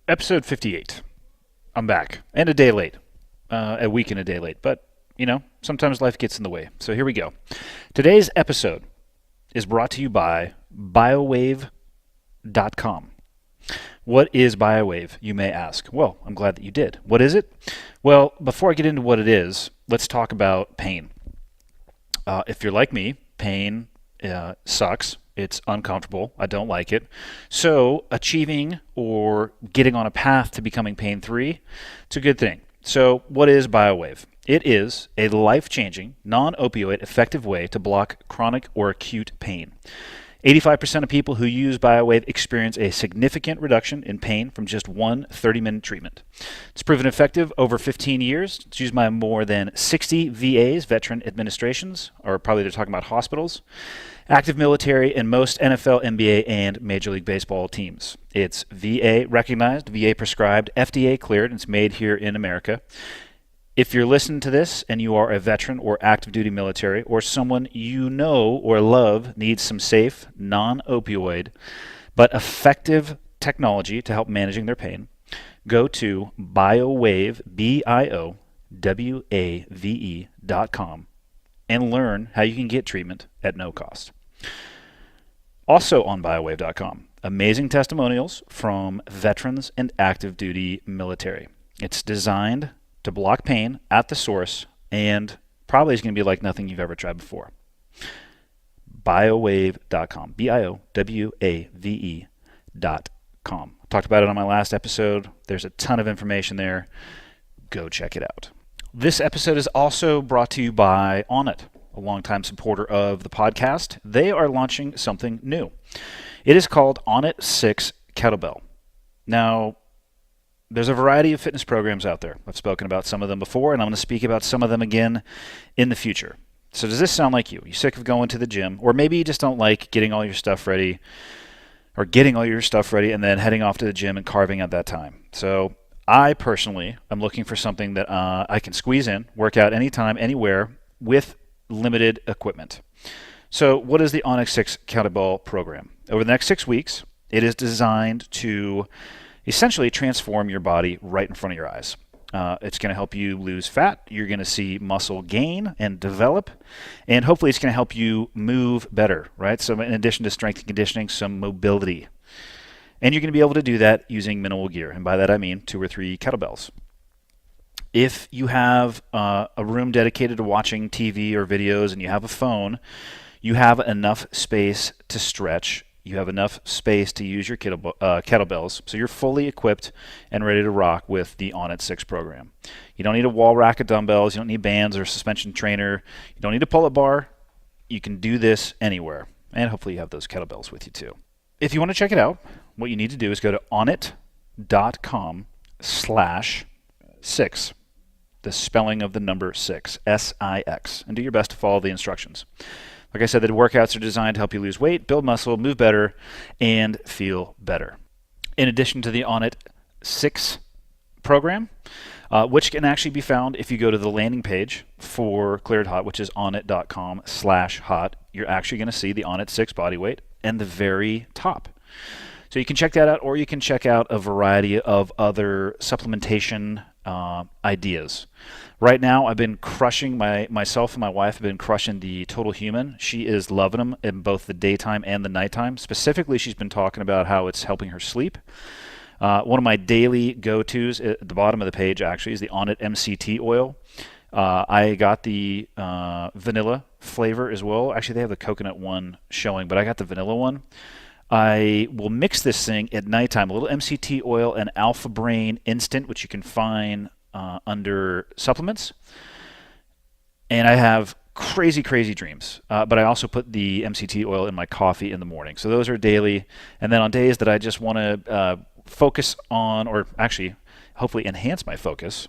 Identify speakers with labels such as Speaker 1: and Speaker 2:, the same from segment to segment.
Speaker 1: Episode 58. I'm back. And a day late. A week and a day late. But, sometimes life gets in the way. So here we go. Today's episode is brought to you by biowave.com. What is BioWave, you may ask? Well, I'm glad that you did. What is it? Well, before I get into what it is, let's talk about pain. If you're like me, pain sucks. It's uncomfortable. I don't like it. So achieving or getting on a path to becoming pain-free, it's a good thing. So what is BioWave? It is a life-changing, non-opioid, effective way to block chronic or acute pain. 85% of people who use BioWave experience a significant reduction in pain from just one 30-minute treatment. It's proven effective over 15 years. It's used by more than 60 VAs, veteran administrations, or probably they're talking about hospitals, active military, and most NFL, NBA, and Major League Baseball teams. It's VA recognized, VA prescribed, FDA cleared, and it's made here in America. If you're listening to this and you are a veteran or active duty military or someone you know or love needs some safe, non-opioid, but effective technology to help managing their pain, go to biowave, biowave.com, and learn how you can get treatment at no cost. Also on biowave.com, amazing testimonials from veterans and active duty military. It's designed to block pain at the source and probably is going to be like nothing you've ever tried before. biowave.com, biowave.com. I talked about it on my last episode. There's a ton of information there. Go check it out. This episode is also brought to you by Onnit, a longtime supporter of the podcast. They are launching something new. It is called Onnit 6 Kettlebell. Now, there's a variety of fitness programs out there. I've spoken about some of them before, and I'm going to speak about some of them again in the future. So does this sound like you? You sick of going to the gym? Or maybe you just don't like getting all your stuff ready and then heading off to the gym and carving out that time. So I personally am looking for something that I can squeeze in, work out anytime, anywhere, with limited equipment. So what is the Onnit 6 Kettlebell program? Over the next 6 weeks, it is designed to essentially transform your body right in front of your eyes. It's going to help you lose fat. You're going to see muscle gain and develop. And hopefully it's going to help you move better, right? So in addition to strength and conditioning, some mobility. And you're going to be able to do that using minimal gear. And by that I mean 2 or 3 kettlebells. If you have a room dedicated to watching TV or videos and you have a phone, you have enough space to stretch. You have enough space to use your kettlebells, so you're fully equipped and ready to rock with the Onnit 6 program. You don't need a wall rack of dumbbells. You don't need bands or a suspension trainer. You don't need a pull-up bar. You can do this anywhere, and hopefully you have those kettlebells with you too. If you want to check it out, what you need to do is go to onnit.com/6, the spelling of the number 6, S-I-X, and do your best to follow the instructions. Like I said, the workouts are designed to help you lose weight, build muscle, move better, and feel better. In addition to the Onnit 6 program, which can actually be found if you go to the landing page for Cleared Hot, which is onnit.com/hot, you're actually going to see the Onnit 6 bodyweight and the very top. So you can check that out, or you can check out a variety of other supplementation ideas. Right now, I've been crushing myself and my wife have been crushing the Total Human. She is loving them in both the daytime and the nighttime. Specifically, she's been talking about how it's helping her sleep. One of my daily go-tos at the bottom of the page actually is the Onnit MCT oil. I got the vanilla flavor as well. Actually, they have the coconut one showing, but I got the vanilla one. I will mix this thing at nighttime, a little MCT oil and Alpha Brain Instant, which you can find under supplements. And I have crazy dreams. But I also put the MCT oil in my coffee in the morning. So those are daily. And then on days that I just want to focus on, or actually hopefully enhance my focus,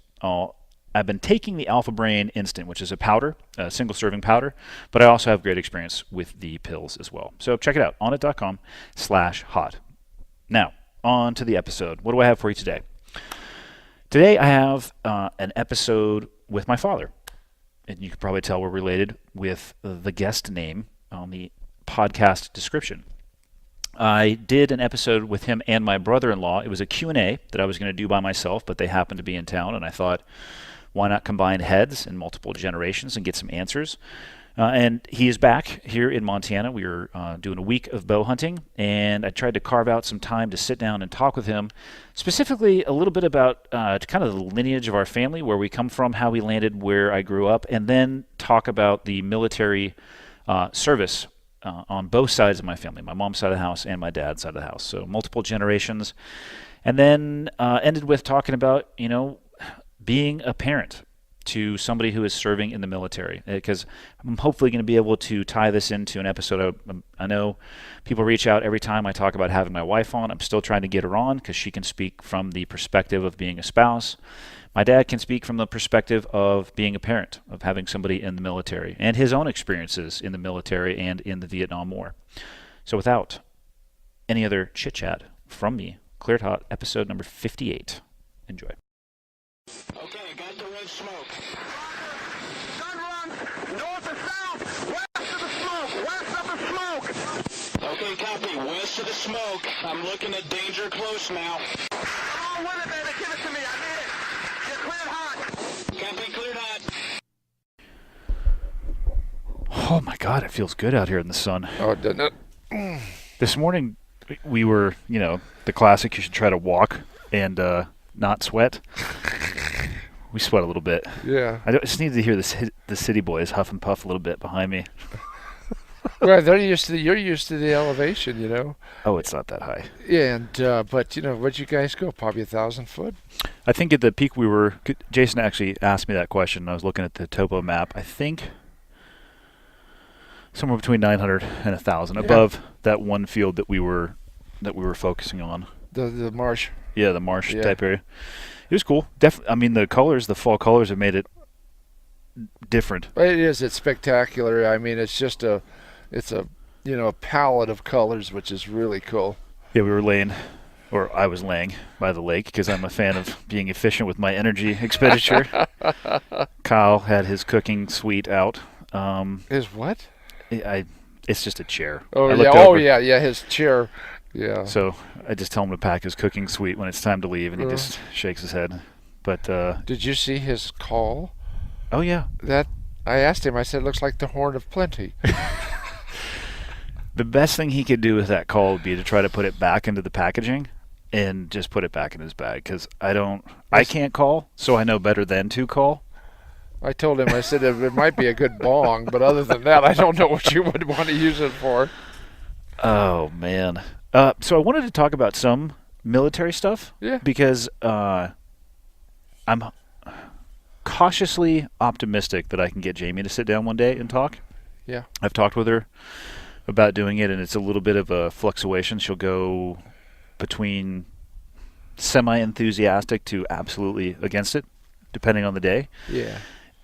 Speaker 1: I've been taking the Alpha Brain Instant, which is a powder, a single serving powder, but I also have great experience with the pills as well. So check it out, onnit.com/hot. Now, on to the episode. What do I have for you today? Today I have an episode with my father. And you can probably tell we're related with the guest name on the podcast description. I did an episode with him and my brother-in-law. It was a Q&A that I was going to do by myself, but they happened to be in town, and I thought, why not combine heads in multiple generations and get some answers? And he is back here in Montana. We were doing a week of bow hunting, and I tried to carve out some time to sit down and talk with him, specifically a little bit about kind of the lineage of our family, where we come from, how we landed where I grew up, and then talk about the military service on both sides of my family, my mom's side of the house and my dad's side of the house. So multiple generations. And then ended with talking about, being a parent to somebody who is serving in the military, because I'm hopefully going to be able to tie this into an episode. I know people reach out every time I talk about having my wife on. I'm still trying to get her on because she can speak from the perspective of being a spouse. My dad can speak from the perspective of being a parent, of having somebody in the military, and his own experiences in the military and in the Vietnam War. So without any other chit-chat from me, Cleared Hot, episode number 58. Enjoy.
Speaker 2: Okay, got the red smoke. Gun run, north or south, west of the smoke, west of the smoke. Okay, copy, west of the smoke. I'm looking at danger close now. Come on with it, baby, give it to me, I need it. Get cleared hot. Copy, cleared hot.
Speaker 1: Oh my God, it feels good out here in the sun.
Speaker 3: Oh, doesn't it?
Speaker 1: This morning, we were, the classic, you should try to walk and not sweat. We sweat a little bit.
Speaker 3: Yeah.
Speaker 1: I just need to hear the city boys huff and puff a little bit behind me.
Speaker 3: Well, you're used to the elevation,
Speaker 1: Oh, it's not that high.
Speaker 3: Yeah, and but where'd you guys go? Probably 1,000 foot.
Speaker 1: I think at the peak Jason actually asked me that question. I was looking at the topo map. I think somewhere between 900 and 1,000 above that one field that we were focusing on.
Speaker 3: The marsh.
Speaker 1: Yeah, the marsh type area. It was cool. Definitely. I mean, the fall colors have made it different.
Speaker 3: It is. It's spectacular. I mean, it's a palette of colors, which is really cool.
Speaker 1: Yeah, I was laying by the lake because I'm a fan of being efficient with my energy expenditure. Kyle had his cooking suite out.
Speaker 3: His what?
Speaker 1: It's just a chair.
Speaker 3: Oh yeah. Yeah. His chair. Yeah.
Speaker 1: So I just tell him to pack his cooking suite when it's time to leave, and he just shakes his head. But
Speaker 3: did you see his call?
Speaker 1: Oh yeah.
Speaker 3: That I asked him. I said, "Looks like the Horn of Plenty."
Speaker 1: The best thing he could do with that call would be to try to put it back into the packaging and just put it back in his bag, because I can't call, so I know better than to call.
Speaker 3: I told him, I said it might be a good bong, but other than that, I don't know what you would want to use it for.
Speaker 1: Oh man. So I wanted to talk about some military stuff.
Speaker 3: Yeah.
Speaker 1: Because I'm cautiously optimistic that I can get Jamie to sit down one day and talk.
Speaker 3: Yeah.
Speaker 1: I've talked with her about doing it, and it's a little bit of a fluctuation. She'll go between semi-enthusiastic to absolutely against it, depending on the day.
Speaker 3: Yeah.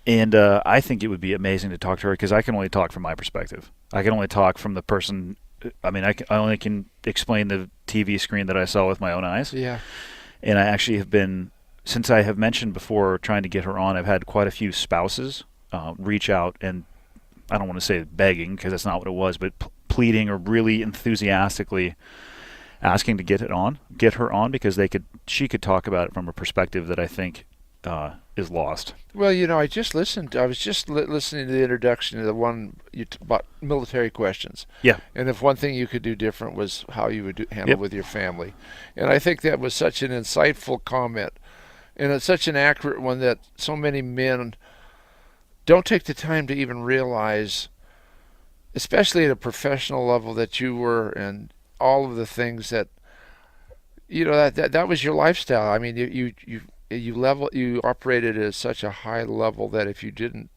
Speaker 1: And I think it would be amazing to talk to her, because I can only talk from my perspective. I can only talk from the person. I mean, I only can explain the TV screen that I saw with my own eyes.
Speaker 3: Yeah.
Speaker 1: And I actually have been, since I have mentioned before trying to get her on, I've had quite a few spouses reach out, and I don't want to say begging, because that's not what it was, but pleading or really enthusiastically asking to get her on, because she could talk about it from a perspective that I think is lost.
Speaker 3: Well, I was just listening to the introduction to the one about military questions.
Speaker 1: Yeah.
Speaker 3: And if one thing you could do different was how you would handle with your family. And I think that was such an insightful comment, and it's such an accurate one that so many men don't take the time to even realize, especially at a professional level, that you were, and all of the things that that was your lifestyle. I mean, you operated at such a high level that if you didn't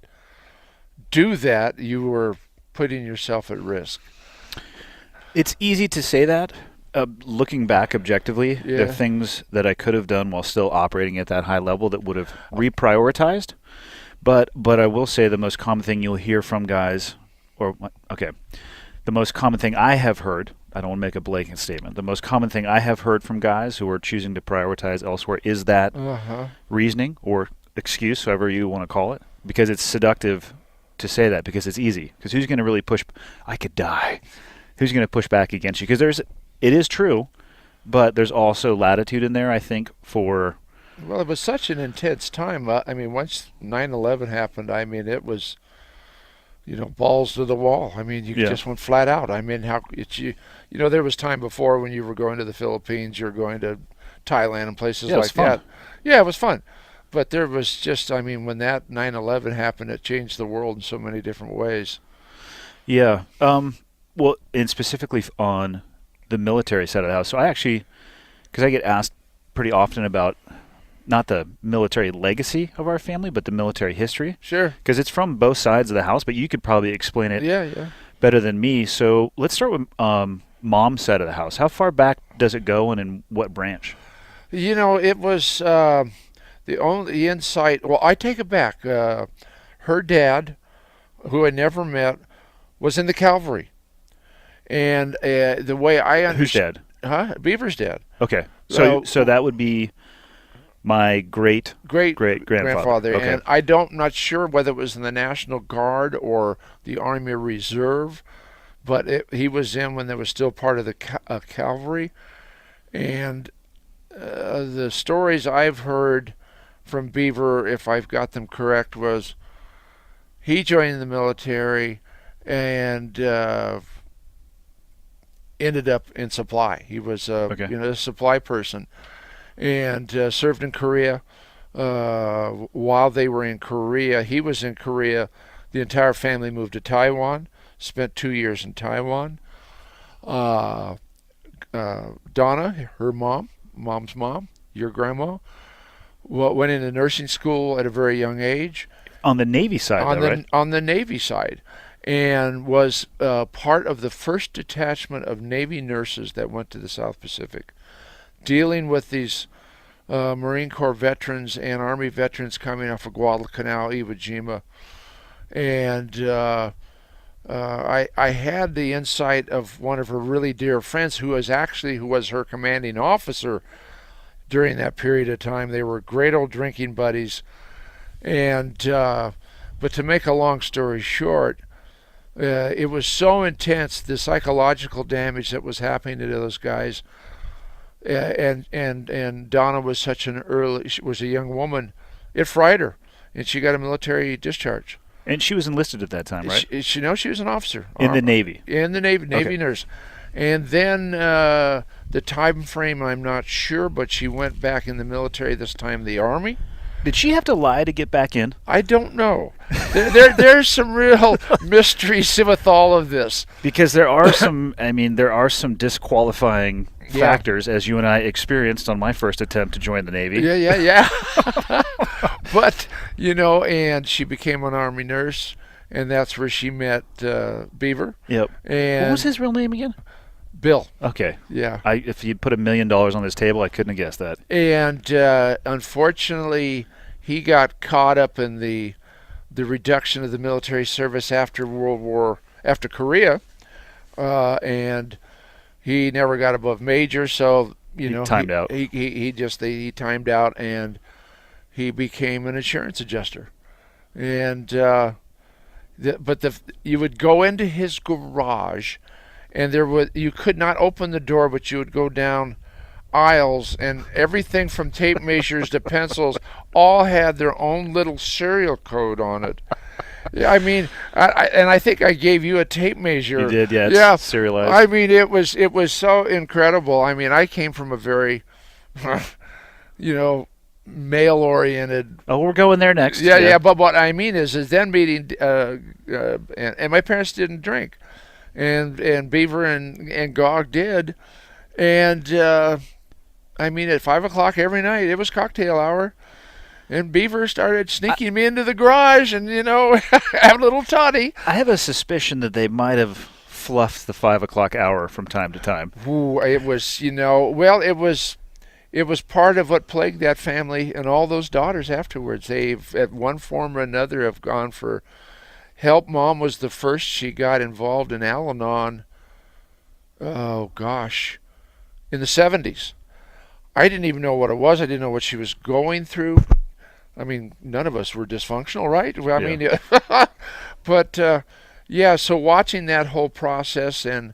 Speaker 3: do that, you were putting yourself at risk.
Speaker 1: It's easy to say that. Looking back objectively, there are things that I could have done while still operating at that high level that would have reprioritized. But I will say the most common thing you'll hear from guys, the most common thing I have heard, I don't want to make a blanket statement, the most common thing I have heard from guys who are choosing to prioritize elsewhere is that reasoning or excuse, however you want to call it, because it's seductive to say that, because it's easy. Because who's going to really push? I could die. Who's going to push back against you? Because it is true, but there's also latitude in there, I think, for
Speaker 3: Well, it was such an intense time. I mean, once 9/11 happened, I mean, it was, balls to the wall. I mean, you
Speaker 1: yeah.
Speaker 3: just went flat out. I mean, there was time before when you were going to the Philippines, you're going to Thailand and places
Speaker 1: Yeah, it was
Speaker 3: like
Speaker 1: fun.
Speaker 3: that. Yeah, it was fun. But there was just, I mean, when that 9/11 happened, it changed the world in so many different ways.
Speaker 1: Yeah. Well, and specifically on the military side of the house. So I actually, because I get asked pretty often about not the military legacy of our family, but the military history,
Speaker 3: Sure.
Speaker 1: because it's from both sides of the house. But you could probably explain it
Speaker 3: Yeah, yeah.
Speaker 1: better than me. So let's start with mom's side of the house. How far back does it go, and in what branch?
Speaker 3: It was the only insight. Well, I take it back. Her dad, who I never met, was in the cavalry, and the way I
Speaker 1: Who's
Speaker 3: understand,
Speaker 1: dad?
Speaker 3: Beaver's dad,
Speaker 1: Okay. So that would be my great
Speaker 3: great
Speaker 1: great grandfather. Okay.
Speaker 3: and not sure whether it was in the National Guard or the Army Reserve, but he was in when they was still part of the cavalry, and the stories I've heard from Beaver, if I've got them correct, was he joined the military and ended up in supply. He was
Speaker 1: Okay.
Speaker 3: a supply person and served in Korea. While they were in Korea, he was in Korea. The entire family moved to Taiwan, spent 2 years in Taiwan. Donna, her mom's mom, your grandma, went into nursing school at a very young age.
Speaker 1: On the Navy side, right?
Speaker 3: On the Navy side, and was part of the first detachment of Navy nurses that went to the South Pacific, dealing with these Marine Corps veterans and Army veterans coming off of Guadalcanal, Iwo Jima, and I had the insight of one of her really dear friends who was her commanding officer during that period of time. They were great old drinking buddies, and but to make a long story short, it was so intense, the psychological damage that was happening to those guys. And Donna was she was a young woman. It fried her, and she got a military discharge.
Speaker 1: And she was enlisted at that time, right?
Speaker 3: She was an officer
Speaker 1: In the Navy.
Speaker 3: In the Navy
Speaker 1: Okay.
Speaker 3: nurse. And then the time frame, I'm not sure, but she went back in the military, this time the Army.
Speaker 1: Did she have to lie to get back in?
Speaker 3: I don't know. There's some real mysteries with all of this.
Speaker 1: Because there are some, there are some disqualifying factors, as you and I experienced on my first attempt to join the Navy.
Speaker 3: Yeah. But, and she became an Army nurse, and that's where she met Beaver.
Speaker 1: Yep.
Speaker 3: And
Speaker 1: what was his real name again?
Speaker 3: Bill.
Speaker 1: Okay.
Speaker 3: Yeah.
Speaker 1: If you put $1 million on this table, I couldn't have guessed that.
Speaker 3: And unfortunately, he got caught up in the reduction of the military service after Korea, and he never got above major. So
Speaker 1: He timed out.
Speaker 3: He timed out, and he became an insurance adjuster. And you would go into his garage, and you could not open the door, but you would go down aisles, and everything from tape measures to pencils all had their own little serial code on it. I mean, I think I gave you a tape measure.
Speaker 1: You did, yeah. It's
Speaker 3: Yeah,
Speaker 1: serialized.
Speaker 3: I mean, it was so incredible. I mean, I came from a very, male-oriented.
Speaker 1: Oh, we're going there next.
Speaker 3: Yeah. But what I mean is then meeting, and my parents didn't drink, and Beaver and Gog did, and at 5 o'clock every night it was cocktail hour, and Beaver started sneaking me into the garage and have a little toddy.
Speaker 1: I have a suspicion that they might have fluffed the 5 o'clock hour from time to time.
Speaker 3: Ooh, it was it was part of what plagued that family and all those daughters afterwards. They've, at one form or another, have gone for help. Mom was the first. She got involved in Al-Anon, oh gosh, in the 70s. I didn't even know what it was. I didn't know what she was going through. I mean, none of us were dysfunctional, right? I mean, but yeah, so watching that whole process, and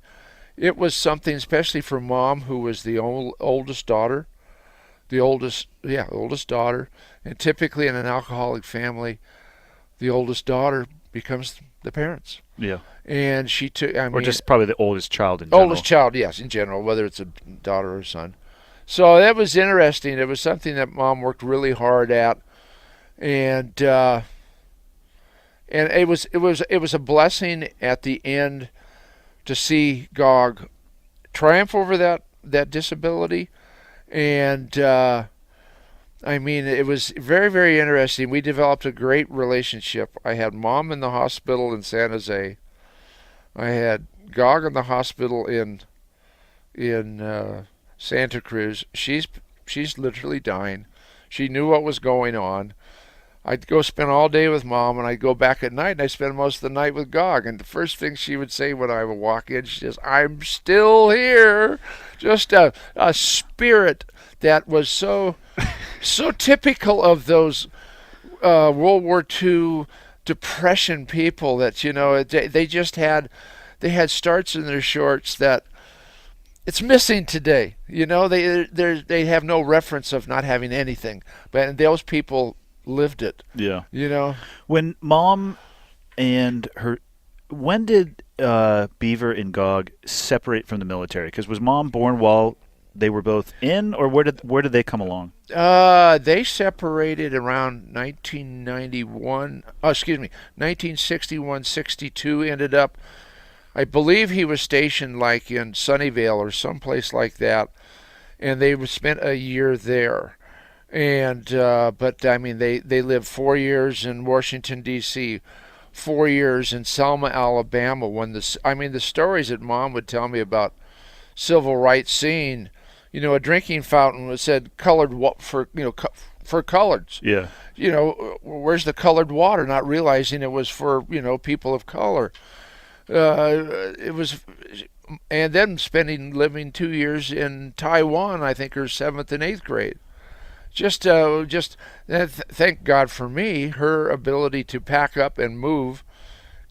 Speaker 3: it was something, especially for Mom, who was the oldest daughter, oldest daughter, and typically in an alcoholic family, the oldest daughter becomes the parents.
Speaker 1: Yeah.
Speaker 3: And she took, I
Speaker 1: Or
Speaker 3: mean,
Speaker 1: just probably the oldest child in general.
Speaker 3: oldest child, yes, in general, whether it's a daughter or son. So that was interesting. It was something that Mom worked really hard at, and it was a blessing at the end to see Gog triumph over that disability, and I mean, it was very, very interesting. We developed a great relationship. I had Mom in the hospital in San Jose. I had Gog in the hospital in Santa Cruz. She's literally dying. She knew what was going on. I'd go spend all day with Mom, and I'd go back at night, and I'd spend most of the night with Gog. And the first thing she would say when I would walk in, she says, "I'm still here." Just a spirit that was so typical of those World War II Depression people that, they just they had starts in their shorts that it's missing today. They have no reference of not having anything, but those people lived it.
Speaker 1: Yeah.
Speaker 3: When
Speaker 1: Mom and her, when did Beaver and Gog separate from the military? Because was Mom born while they were both in, or where did they come along?
Speaker 3: They separated around 1991. Oh, excuse me, 1961, 62. Ended up, I believe he was stationed like in Sunnyvale or someplace like that, and they spent a year there. And but I mean, they lived 4 years in Washington D.C., 4 years in Selma, Alabama. The stories that Mom would tell me about civil rights scene, a drinking fountain that said colored for coloreds.
Speaker 1: Yeah.
Speaker 3: Where's the colored water? Not realizing it was for people of color. It was, and then living 2 years in Taiwan. I think her 7th and 8th grade. Thank God for me, her ability to pack up and move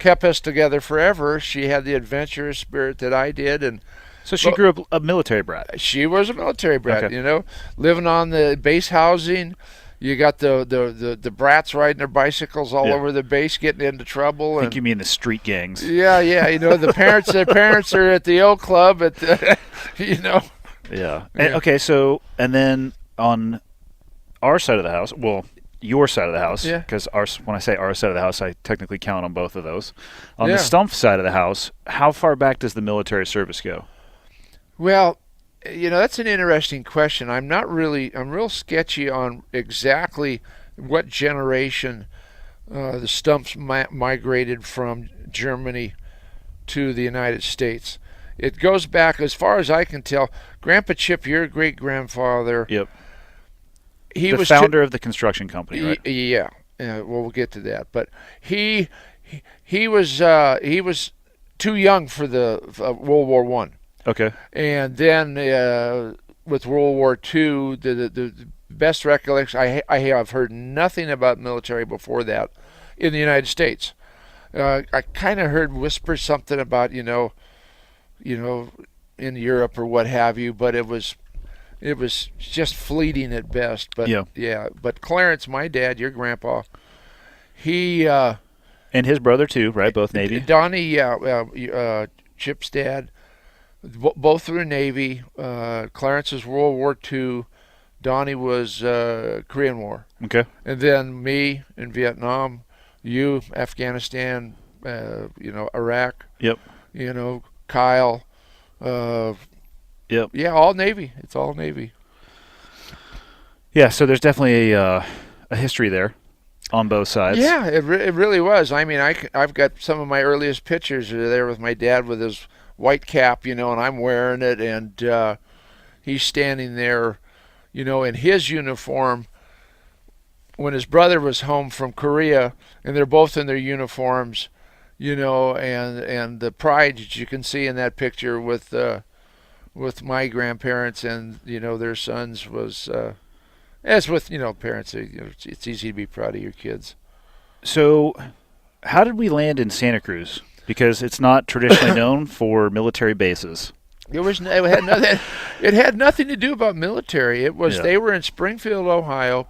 Speaker 3: kept us together forever. She had the adventurous spirit that I did, and
Speaker 1: so she grew up a military brat.
Speaker 3: She was a military brat,
Speaker 1: Okay.
Speaker 3: Living on the base housing. You got the brats riding their bicycles all over the base, getting into trouble.
Speaker 1: I think you mean the street gangs.
Speaker 3: Yeah. The parents. Their parents are at the Oak Club
Speaker 1: Yeah. Okay. So and then on our side of the house, well, your side of the house, because when I say our side of the house, I technically count on both of those. On the Stumpf side of the house, how far back does the military service go?
Speaker 3: Well, that's an interesting question. I'm real sketchy on exactly what generation the Stumpfs migrated from Germany to the United States. It goes back, as far as I can tell, Grandpa Chip, your great-grandfather.
Speaker 1: Yep.
Speaker 3: He was
Speaker 1: founder of the construction company, right?
Speaker 3: Yeah. Well, we'll get to that. But he was too young for the World War One.
Speaker 1: Okay.
Speaker 3: And then with World War II, the best recollection, I have heard nothing about military before that in the United States. I kind of heard whisper something about in Europe or what have you, but it was just fleeting at best. But yeah. But Clarence, my dad, your grandpa, he
Speaker 1: and his brother too, right? Both Navy.
Speaker 3: Donnie, Chip's dad. Both through the Navy. Clarence was World War II. Donnie was Korean War.
Speaker 1: Okay.
Speaker 3: And then me in Vietnam. You, Afghanistan. Iraq.
Speaker 1: Yep.
Speaker 3: Kyle.
Speaker 1: Yep.
Speaker 3: Yeah, all Navy. It's all Navy.
Speaker 1: Yeah, so there's definitely a history there on both sides.
Speaker 3: Yeah, it really was. I mean, I've got some of my earliest pictures there with my dad with his white cap, and I'm wearing it, and he's standing there, in his uniform when his brother was home from Korea, and they're both in their uniforms, and the pride that you can see in that picture with my grandparents and their sons was as with parents, it's easy to be proud of your kids.
Speaker 1: So how did we land in Santa Cruz? because it's not traditionally known for military bases.
Speaker 3: It had nothing to do about military. It was They were in Springfield, Ohio.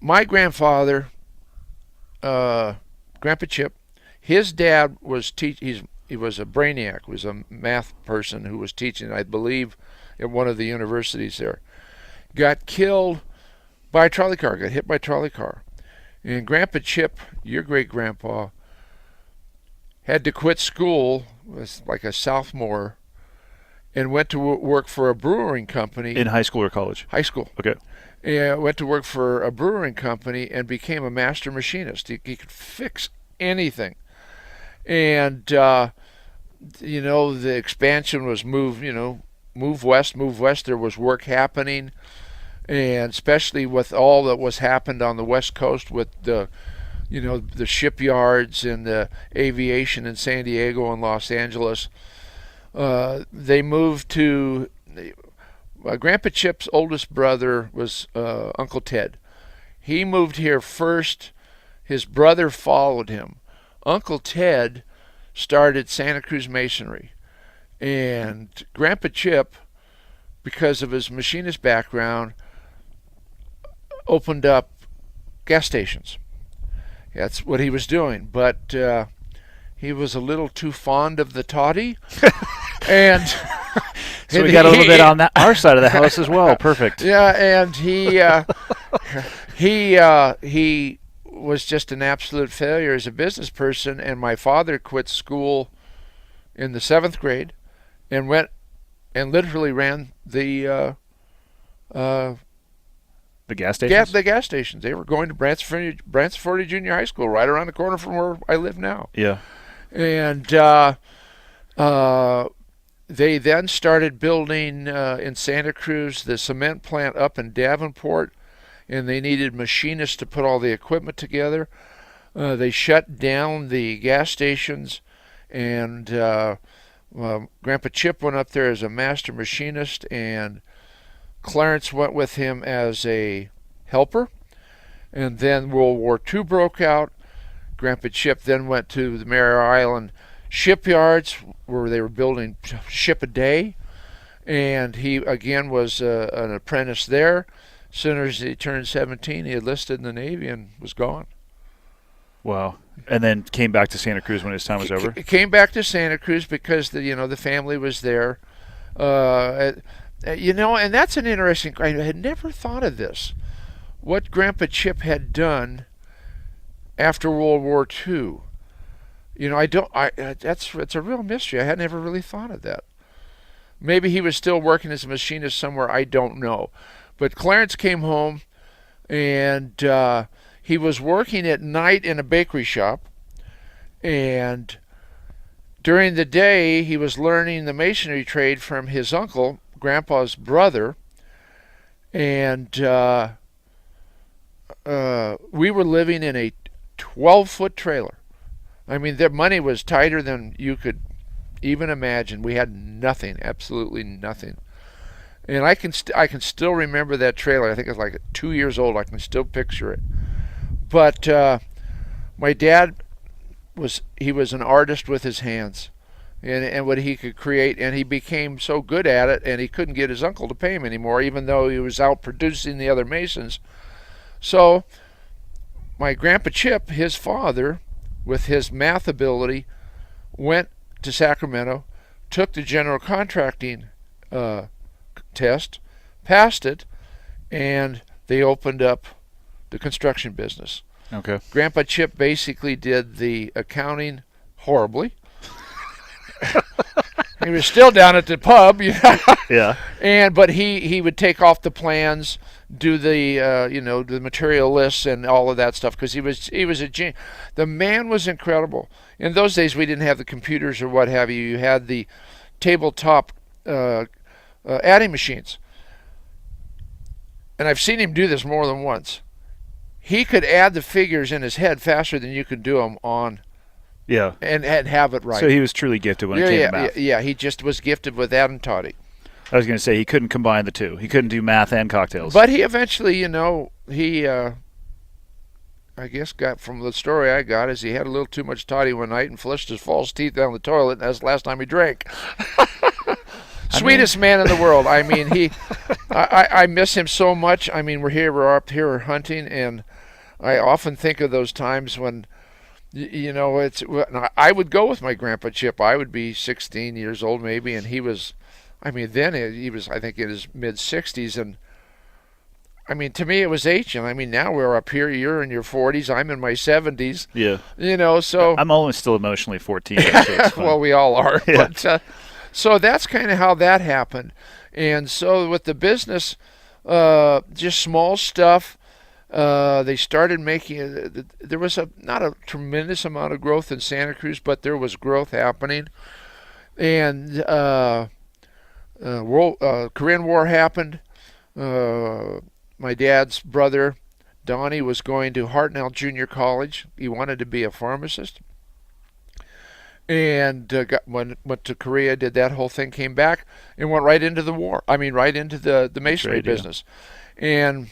Speaker 3: My grandfather, Grandpa Chip, his dad was he was a brainiac, was a math person who was teaching, I believe, at one of the universities there. Got killed by a trolley car, got hit by a trolley car. And Grandpa Chip, your great-grandpa, had to quit school, was like a sophomore, and went to work for a brewing company.
Speaker 1: In high school or college?
Speaker 3: High school.
Speaker 1: Okay.
Speaker 3: Went to work for a brewing company and became a master machinist. He could fix anything. And, the expansion was move west. There was work happening. And especially with all that was happened on the West Coast with the shipyards and the aviation in San Diego and Los Angeles, they moved to. Grandpa Chip's oldest brother was Uncle Ted. He moved here first. His brother followed him. Uncle Ted started Santa Cruz Masonry, and Grandpa Chip, because of his machinist background, opened up gas stations. That's what he was doing, but he was a little too fond of the toddy, and
Speaker 1: so we got a little bit on our side of the house as well. Perfect.
Speaker 3: Yeah, and he was just an absolute failure as a business person. And my father quit school in the 7th grade, and went and literally ran the
Speaker 1: gas stations?
Speaker 3: The gas stations. They were going to Brantford Junior High School, right around the corner from where I live now.
Speaker 1: Yeah.
Speaker 3: And they then started building in Santa Cruz the cement plant up in Davenport, and they needed machinists to put all the equipment together. They shut down the gas stations, and Grandpa Chip went up there as a master machinist, and Clarence went with him as a helper. And then World War II broke out. Grandpa Chip then went to the Mare Island shipyards where they were building ship a day. And he, again, was an apprentice there. As soon as he turned 17, he enlisted in the Navy and was gone.
Speaker 1: Wow. And then came back to Santa Cruz when his time was over?
Speaker 3: Came back to Santa Cruz because the family was there. And that's an interesting. I had never thought of this. What Grandpa Chip had done after World War II. It's a real mystery. I had never really thought of that. Maybe he was still working as a machinist somewhere. I don't know. But Clarence came home, and he was working at night in a bakery shop, and during the day he was learning the masonry trade from his uncle, Grandpa's brother, and we were living in a 12-foot trailer. I mean, their money was tighter than you could even imagine. We had nothing, absolutely nothing. And I can still remember that trailer. I think it's like 2 years old. I can still picture it. But my dad was an artist with his hands, and what he could create, and he became so good at it, and he couldn't get his uncle to pay him anymore, even though he was out producing the other masons. So my Grandpa Chip, his father, with his math ability, went to Sacramento, took the general contracting test, passed it, and they opened up the construction business.
Speaker 1: Okay.
Speaker 3: Grandpa Chip basically did the accounting horribly. He was still down at the pub,
Speaker 1: Yeah.
Speaker 3: but he would take off the plans, do the the material lists and all of that stuff, because he was a genius. The man was incredible. In those days, we didn't have the computers or what have you. You had the tabletop adding machines, and I've seen him do this more than once. He could add the figures in his head faster than you could do them on.
Speaker 1: Yeah.
Speaker 3: And have it right.
Speaker 1: So he was truly gifted when it came to math.
Speaker 3: Yeah, he just was gifted with that and toddy.
Speaker 1: I was going to say he couldn't combine the two. He couldn't do math and cocktails.
Speaker 3: But he eventually, I guess got from the story I got is he had a little too much toddy one night and flushed his false teeth down the toilet, and that's the last time he drank. Sweetest man in the world. I mean, I miss him so much. I mean, we're up here hunting, and I often think of those times when, I would go with my grandpa Chip. I would be 16 years old maybe, and he was, I mean, then he was, I think, in his mid 60s, and I mean, to me, it was ancient. I mean, now we're up here. You're in your 40s. I'm in my 70s.
Speaker 1: Yeah.
Speaker 3: So
Speaker 1: I'm only still emotionally 14. So
Speaker 3: well, we all are.
Speaker 1: Yeah.
Speaker 3: But so that's kind of how that happened. And so with the business, just small stuff. They started making. There was not a tremendous amount of growth in Santa Cruz, but there was growth happening. And Korean War happened. My dad's brother, Donnie, was going to Hartnell Junior College. He wanted to be a pharmacist. And went to Korea, did that whole thing, came back, and went right into the war. I mean, right into the masonry business. And,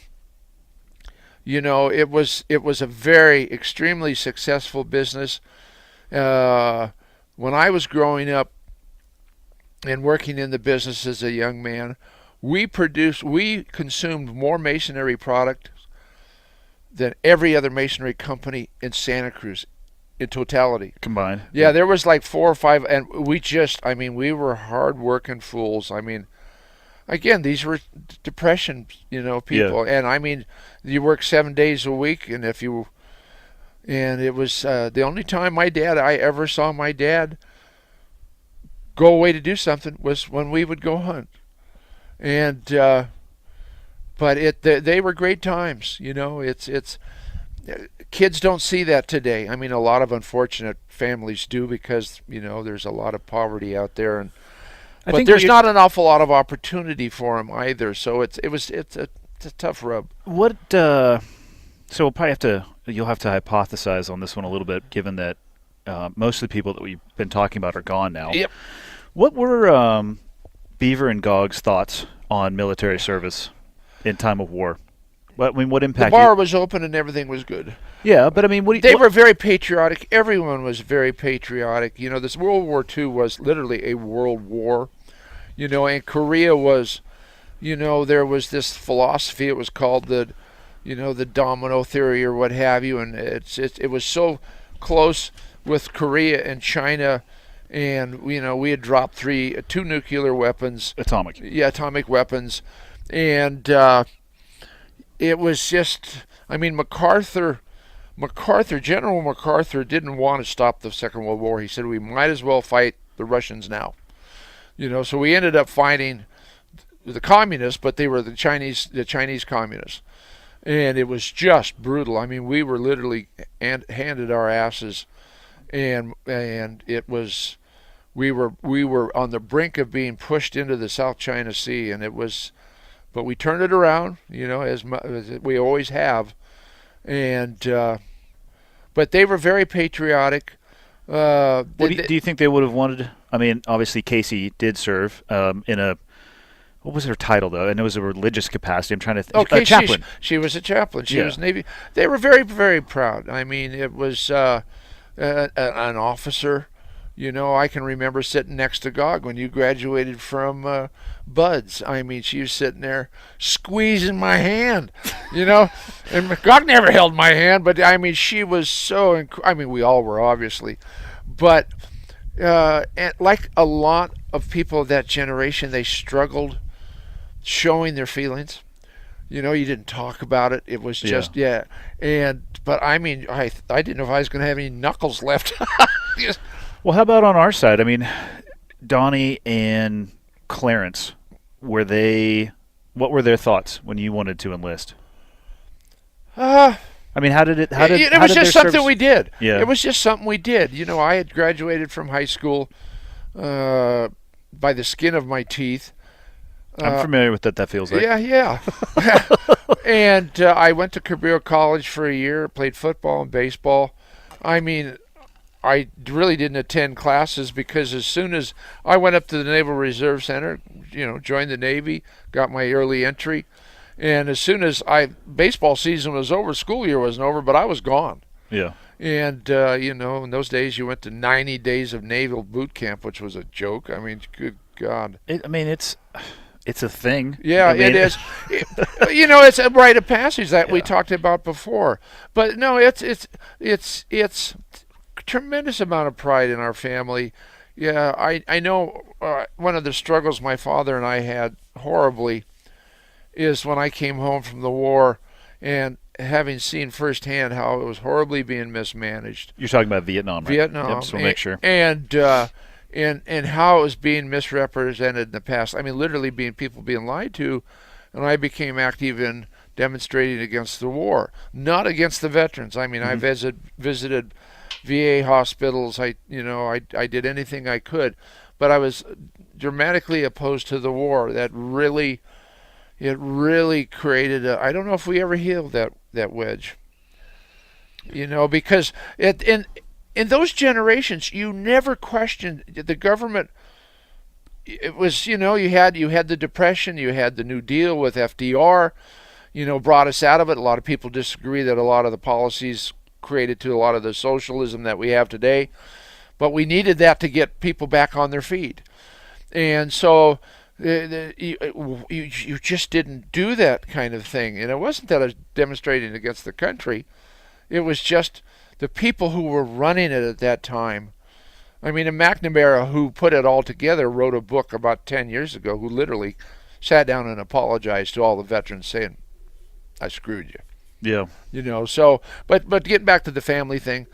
Speaker 3: it was a very, extremely successful business. When I was growing up and working in the business as a young man, we consumed more masonry products than every other masonry company in Santa Cruz in totality.
Speaker 1: Combined.
Speaker 3: Yeah, there was like 4 or 5, and we were hard-working fools. I mean, again, these were depression, people.
Speaker 1: Yeah.
Speaker 3: And I mean, you work 7 days a week, and it was the only time I ever saw my dad go away to do something was when we would go hunt. And but they were great times. It's kids don't see that today. I mean, a lot of unfortunate families do because there's a lot of poverty out there, but there's not an awful lot of opportunity for them either. So it's a tough rub.
Speaker 1: What? So we'll probably you'll have to hypothesize on this one a little bit, given that most of the people that we've been talking about are gone now.
Speaker 3: Yep.
Speaker 1: What were Beaver and Gog's thoughts on military service in time of war? What impact?
Speaker 3: The bar was open and everything was good.
Speaker 1: Yeah, but I mean,
Speaker 3: they were very patriotic. Everyone was very patriotic. This World War II was literally a world war. And Korea was, there was this philosophy. It was called the domino theory or what have you, and it was so close with Korea and China. And we had dropped two nuclear weapons, atomic weapons, and it was just, I mean, General MacArthur didn't want to stop the Second World War. He said we might as well fight the Russians now, So we ended up fighting the communists, but they were the Chinese communists, and it was just brutal. I mean, we were literally handed our asses. And it was, we were on the brink of being pushed into the South China Sea, and it was, but we turned it around, as we always have, and but they were very patriotic.
Speaker 1: Do you think they would have wanted? I mean, obviously Casey did serve in a. What was her title, though? And it was a religious capacity. I'm trying to think.
Speaker 3: Okay,
Speaker 1: chaplain.
Speaker 3: She was a chaplain. She was Navy. They were very, very proud. I mean, it was. An officer, I can remember sitting next to Gog when you graduated from Buds. I mean, she was sitting there squeezing my hand, and Gog never held my hand, but I mean, she was so, we all were obviously, but and like a lot of people of that generation, they struggled showing their feelings. You didn't talk about it. It was just, but I mean, I didn't know if I was going to have any knuckles left.
Speaker 1: Well, how about on our side? I mean, Donnie and Clarence, what were their thoughts when you wanted to enlist? I mean, it
Speaker 3: was just something we did.
Speaker 1: Yeah.
Speaker 3: It was just something we did. I had graduated from high school by the skin of my teeth.
Speaker 1: I'm familiar with that feels like.
Speaker 3: Yeah. And I went to Cabrillo College for a year, played football and baseball. I mean, I really didn't attend classes because as soon as I went up to the Naval Reserve Center, joined the Navy, got my early entry, And as soon as baseball season was over, school year wasn't over, but I was gone.
Speaker 1: Yeah.
Speaker 3: And in those days you went to 90 days of naval boot camp, which was a joke. I mean, good God.
Speaker 1: It's a thing.
Speaker 3: Yeah, it is. It's a rite of passage that we talked about before. But no, it's tremendous amount of pride in our family. Yeah, I know one of the struggles my father and I had horribly is when I came home from the war and having seen firsthand how it was horribly being mismanaged.
Speaker 1: You're talking about Vietnam, right?
Speaker 3: Vietnam.
Speaker 1: Yep, so we'll make sure.
Speaker 3: And how it was being misrepresented in the past. I mean, literally people being lied to, and I became active in demonstrating against the war, not against the veterans. I mean, I visited VA hospitals. I did anything I could, but I was dramatically opposed to the war. It really created I don't know if we ever healed that wedge. Because in those generations, you never questioned the government. It was, you had the Depression, you had the New Deal with FDR, brought us out of it. A lot of people disagree that a lot of the policies created to a lot of the socialism that we have today, but we needed that to get people back on their feet. And so you just didn't do that kind of thing. And it wasn't that I was demonstrating against the country. It was just the people who were running it at that time. I mean, McNamara, who put it all together, wrote a book about 10 years ago, who literally sat down and apologized to all the veterans, saying, "I screwed you."
Speaker 1: Yeah.
Speaker 3: So, but getting back to the family thing,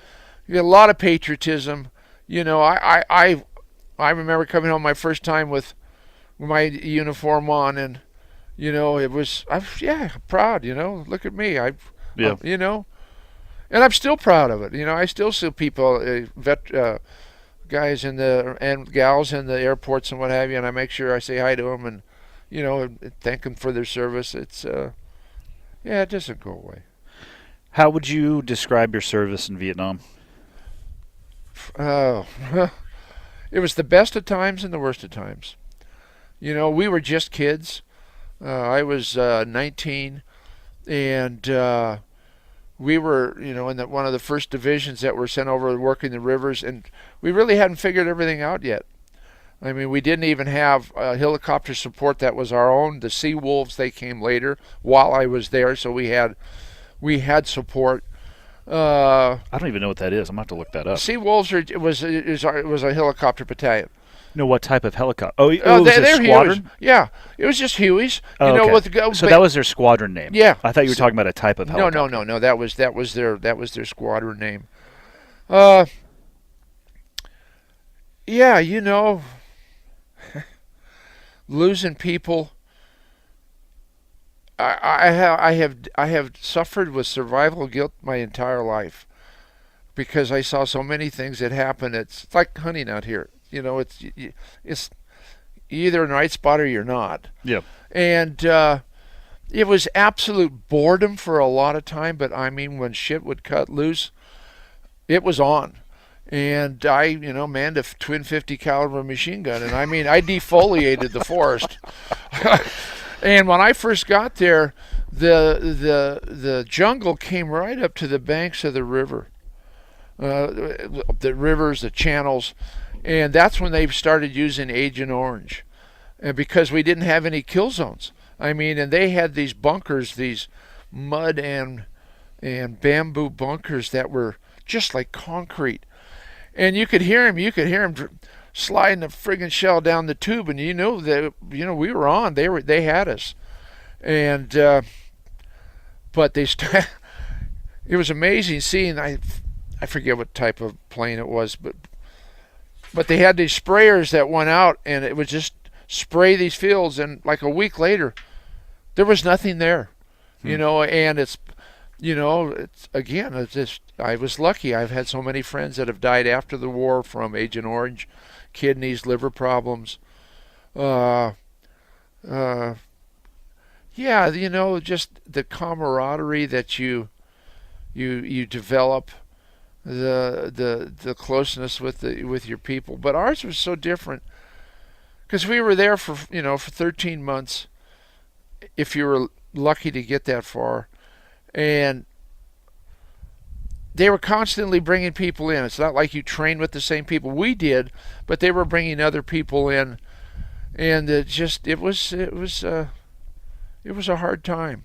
Speaker 3: you had a lot of patriotism. I remember coming home my first time with my uniform on, and it was proud. Look at me. And I'm still proud of it. I still see people, guys and gals in the airports and what have you, and I make sure I say hi to them and thank them for their service. It's it doesn't go away.
Speaker 1: How would you describe your service in Vietnam?
Speaker 3: Oh, it was the best of times and the worst of times. We were just kids. I was 19, and we were, in one of the first divisions that were sent over working the rivers, and we really hadn't figured everything out yet. I mean, we didn't even have helicopter support that was our own. The Sea Wolves, they came later while I was there, so we had support.
Speaker 1: I don't even know what that is. I'm going to have to look that up.
Speaker 3: Sea Wolves was a helicopter battalion.
Speaker 1: No, what type of helicopter? It was a squadron?
Speaker 3: Hueys. Yeah, it was just Hueys.
Speaker 1: Okay. So that was their squadron name.
Speaker 3: Yeah.
Speaker 1: I thought you were talking about a type of helicopter.
Speaker 3: No. That was their squadron name. Losing people. I have suffered with survival guilt my entire life because I saw so many things that happen. It's like hunting out here. It's either in the right spot or you're not.
Speaker 1: Yeah.
Speaker 3: And it was absolute boredom for a lot of time, but I mean, when shit would cut loose, it was on. And I, manned a twin 50 caliber machine gun, and I mean, I defoliated the forest. And when I first got there, the jungle came right up to the banks of the river, the rivers, the channels. And that's when they started using Agent Orange, because we didn't have any kill zones. I mean, and they had these bunkers, these mud and bamboo bunkers that were just like concrete. And you could hear them sliding a friggin' shell down the tube, and that we were on. They had us, and but it was amazing seeing. I forget what type of plane it was, but they had these sprayers that went out, and it would just spray these fields, and like a week later, there was nothing there, and it's just, I was lucky. I've had so many friends that have died after the war from Agent Orange, kidneys, liver problems. Just the camaraderie that you develop, the closeness with your people. But ours was so different because we were there for 13 months. If you were lucky to get that far. And they were constantly bringing people in. It's not like you trained with the same people. We did, but they were bringing other people in, and it was a hard time.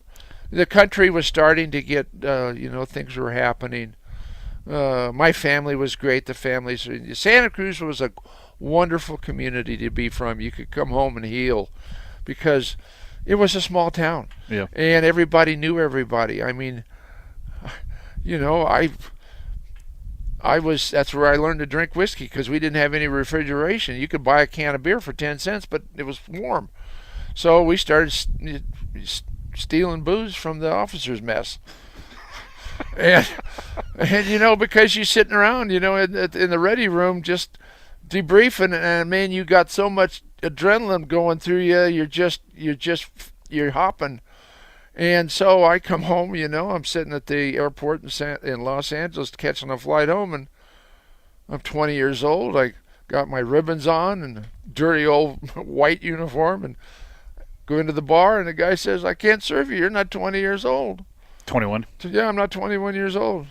Speaker 3: The country was starting to get, things were happening. My family was great. The families, Santa Cruz was a wonderful community to be from. You could come home and heal, because it was a small town,
Speaker 1: Yeah.
Speaker 3: and everybody knew everybody. I mean, that's where I learned to drink whiskey, because we didn't have any refrigeration. You could buy a can of beer for 10 cents, but it was warm. So we started stealing booze from the officers' mess. and because you're sitting around, in the ready room just debriefing, and man, you got so much adrenaline going through you. You're hopping. And so I come home, I'm sitting at the airport in Los Angeles catching a flight home, and I'm 20 years old. I got my ribbons on and a dirty old white uniform, and go into the bar, and the guy says, "I can't serve you. You're not 20 years old."
Speaker 1: 21.
Speaker 3: So, yeah, I'm not 21 years old.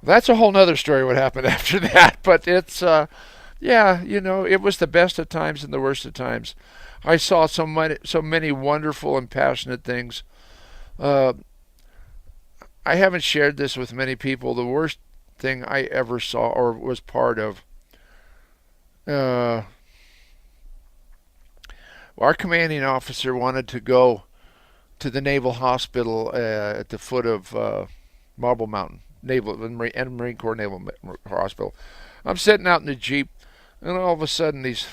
Speaker 3: That's a whole nother story what happened after that. But it's, it was the best of times and the worst of times. I saw so many wonderful and passionate things. I haven't shared this with many people. The worst thing I ever saw or was part of, our commanding officer wanted to go to the Naval Hospital at the foot of Marble Mountain, Marine Corps Naval Hospital. I'm sitting out in the Jeep, and all of a sudden these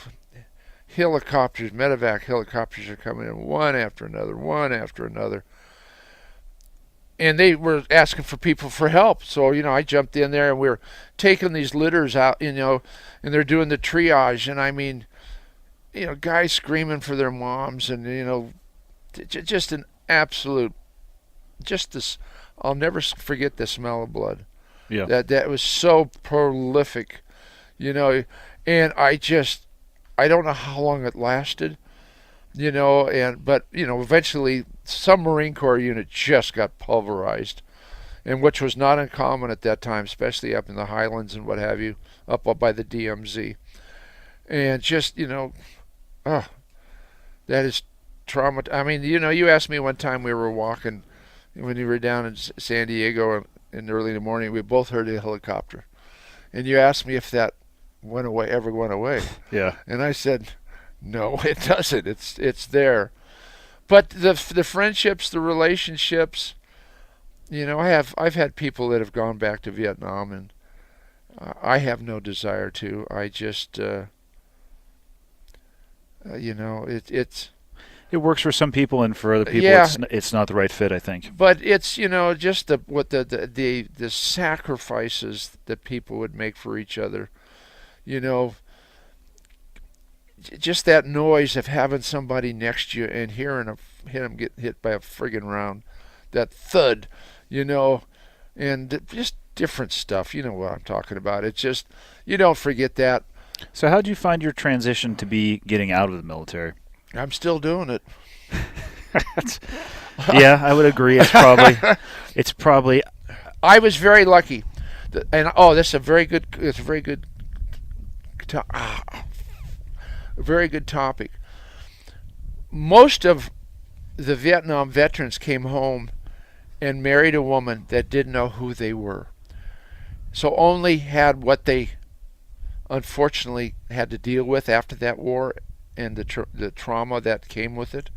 Speaker 3: helicopters, medevac helicopters, are coming in one after another. And they were asking for people for help. So, I jumped in there, and we were taking these litters out, and they're doing the triage. And I mean, guys screaming for their moms, and, just an absolute, just this, I'll never forget the smell of blood.
Speaker 1: Yeah.
Speaker 3: That was so prolific, and I don't know how long it lasted, but eventually some Marine Corps unit just got pulverized, and which was not uncommon at that time, especially up in the Highlands and what have you, up by the DMZ. And just, that is trauma. I mean, you asked me one time, we were walking when you were down in San Diego in early in the morning, we both heard a helicopter. And you asked me if that ever went away.
Speaker 1: Yeah.
Speaker 3: And I said, no, it doesn't. It's there. But the friendships, the relationships, I've had people that have gone back to Vietnam, and I have no desire to. I just,
Speaker 1: It works for some people, and for other people,
Speaker 3: Yeah.
Speaker 1: it's not the right fit, I think.
Speaker 3: But it's just the sacrifices that people would make for each other. Just that noise of having somebody next to you and hearing him get hit by a friggin' round, that thud, and just different stuff. You know what I'm talking about. It's just, you don't forget that.
Speaker 1: So how did you find your transition to be getting out of the military?
Speaker 3: I'm still doing it.
Speaker 1: Yeah, I would agree. It's probably.
Speaker 3: I was very lucky, and that's a very good. It's a very good. Very good topic. Most of the Vietnam veterans came home and married a woman that didn't know who they were, so only had what they unfortunately had to deal with after that war and the trauma that came with it.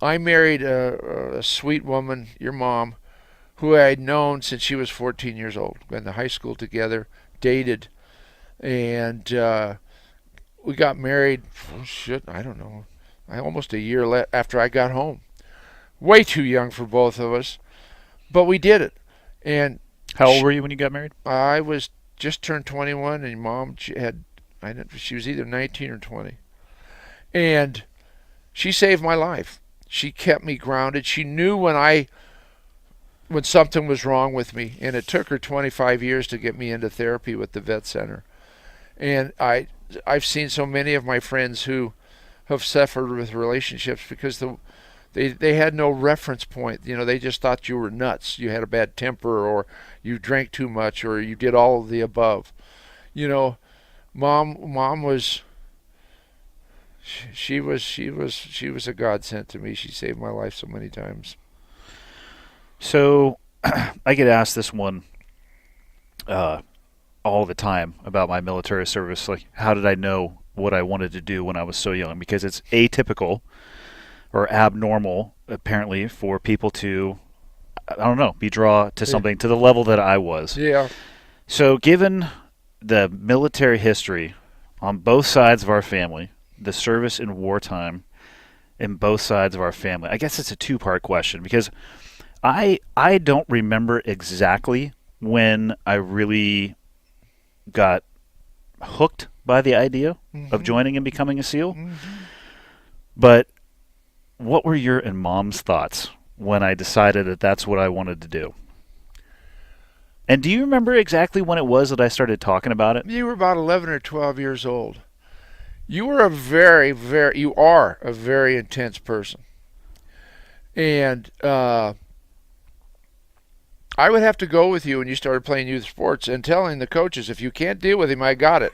Speaker 3: I married a sweet woman, your mom, who I had known since she was 14 years old. We went to high school together, dated, and we got married, I don't know, almost a year after I got home. Way too young for both of us, but we did it. And
Speaker 1: How old were you when you got married?
Speaker 3: I was just turned 21, and Mom, she was either 19 or 20. And she saved my life. She kept me grounded. She knew when something was wrong with me, and it took her 25 years to get me into therapy with the vet center. And I've seen so many of my friends who have suffered with relationships because They had no reference point. They just thought you were nuts. You had a bad temper, or you drank too much, or you did all of the above. You know, mom was she was a godsend to me. She saved my life so many times.
Speaker 1: So I get asked this one uh, all the time about my military service. Like, how did I know what I wanted to do when I was so young? Because it's atypical or abnormal, apparently, for people to, I don't know, be drawn to something to the level that I was.
Speaker 3: Yeah.
Speaker 1: So, given the military history on both sides of our family, the service in wartime in both sides of our family, I guess it's a two-part question because I don't remember exactly when I really got hooked by the idea of joining and becoming a SEAL. But what were your and Mom's thoughts when I decided that that's what I wanted to do? And do you remember exactly when it was that I started talking about it?
Speaker 3: You were about 11 or 12 years old. You are a very intense person. And I would have to go with you when you started playing youth sports and telling the coaches, if you can't deal with him, I got it.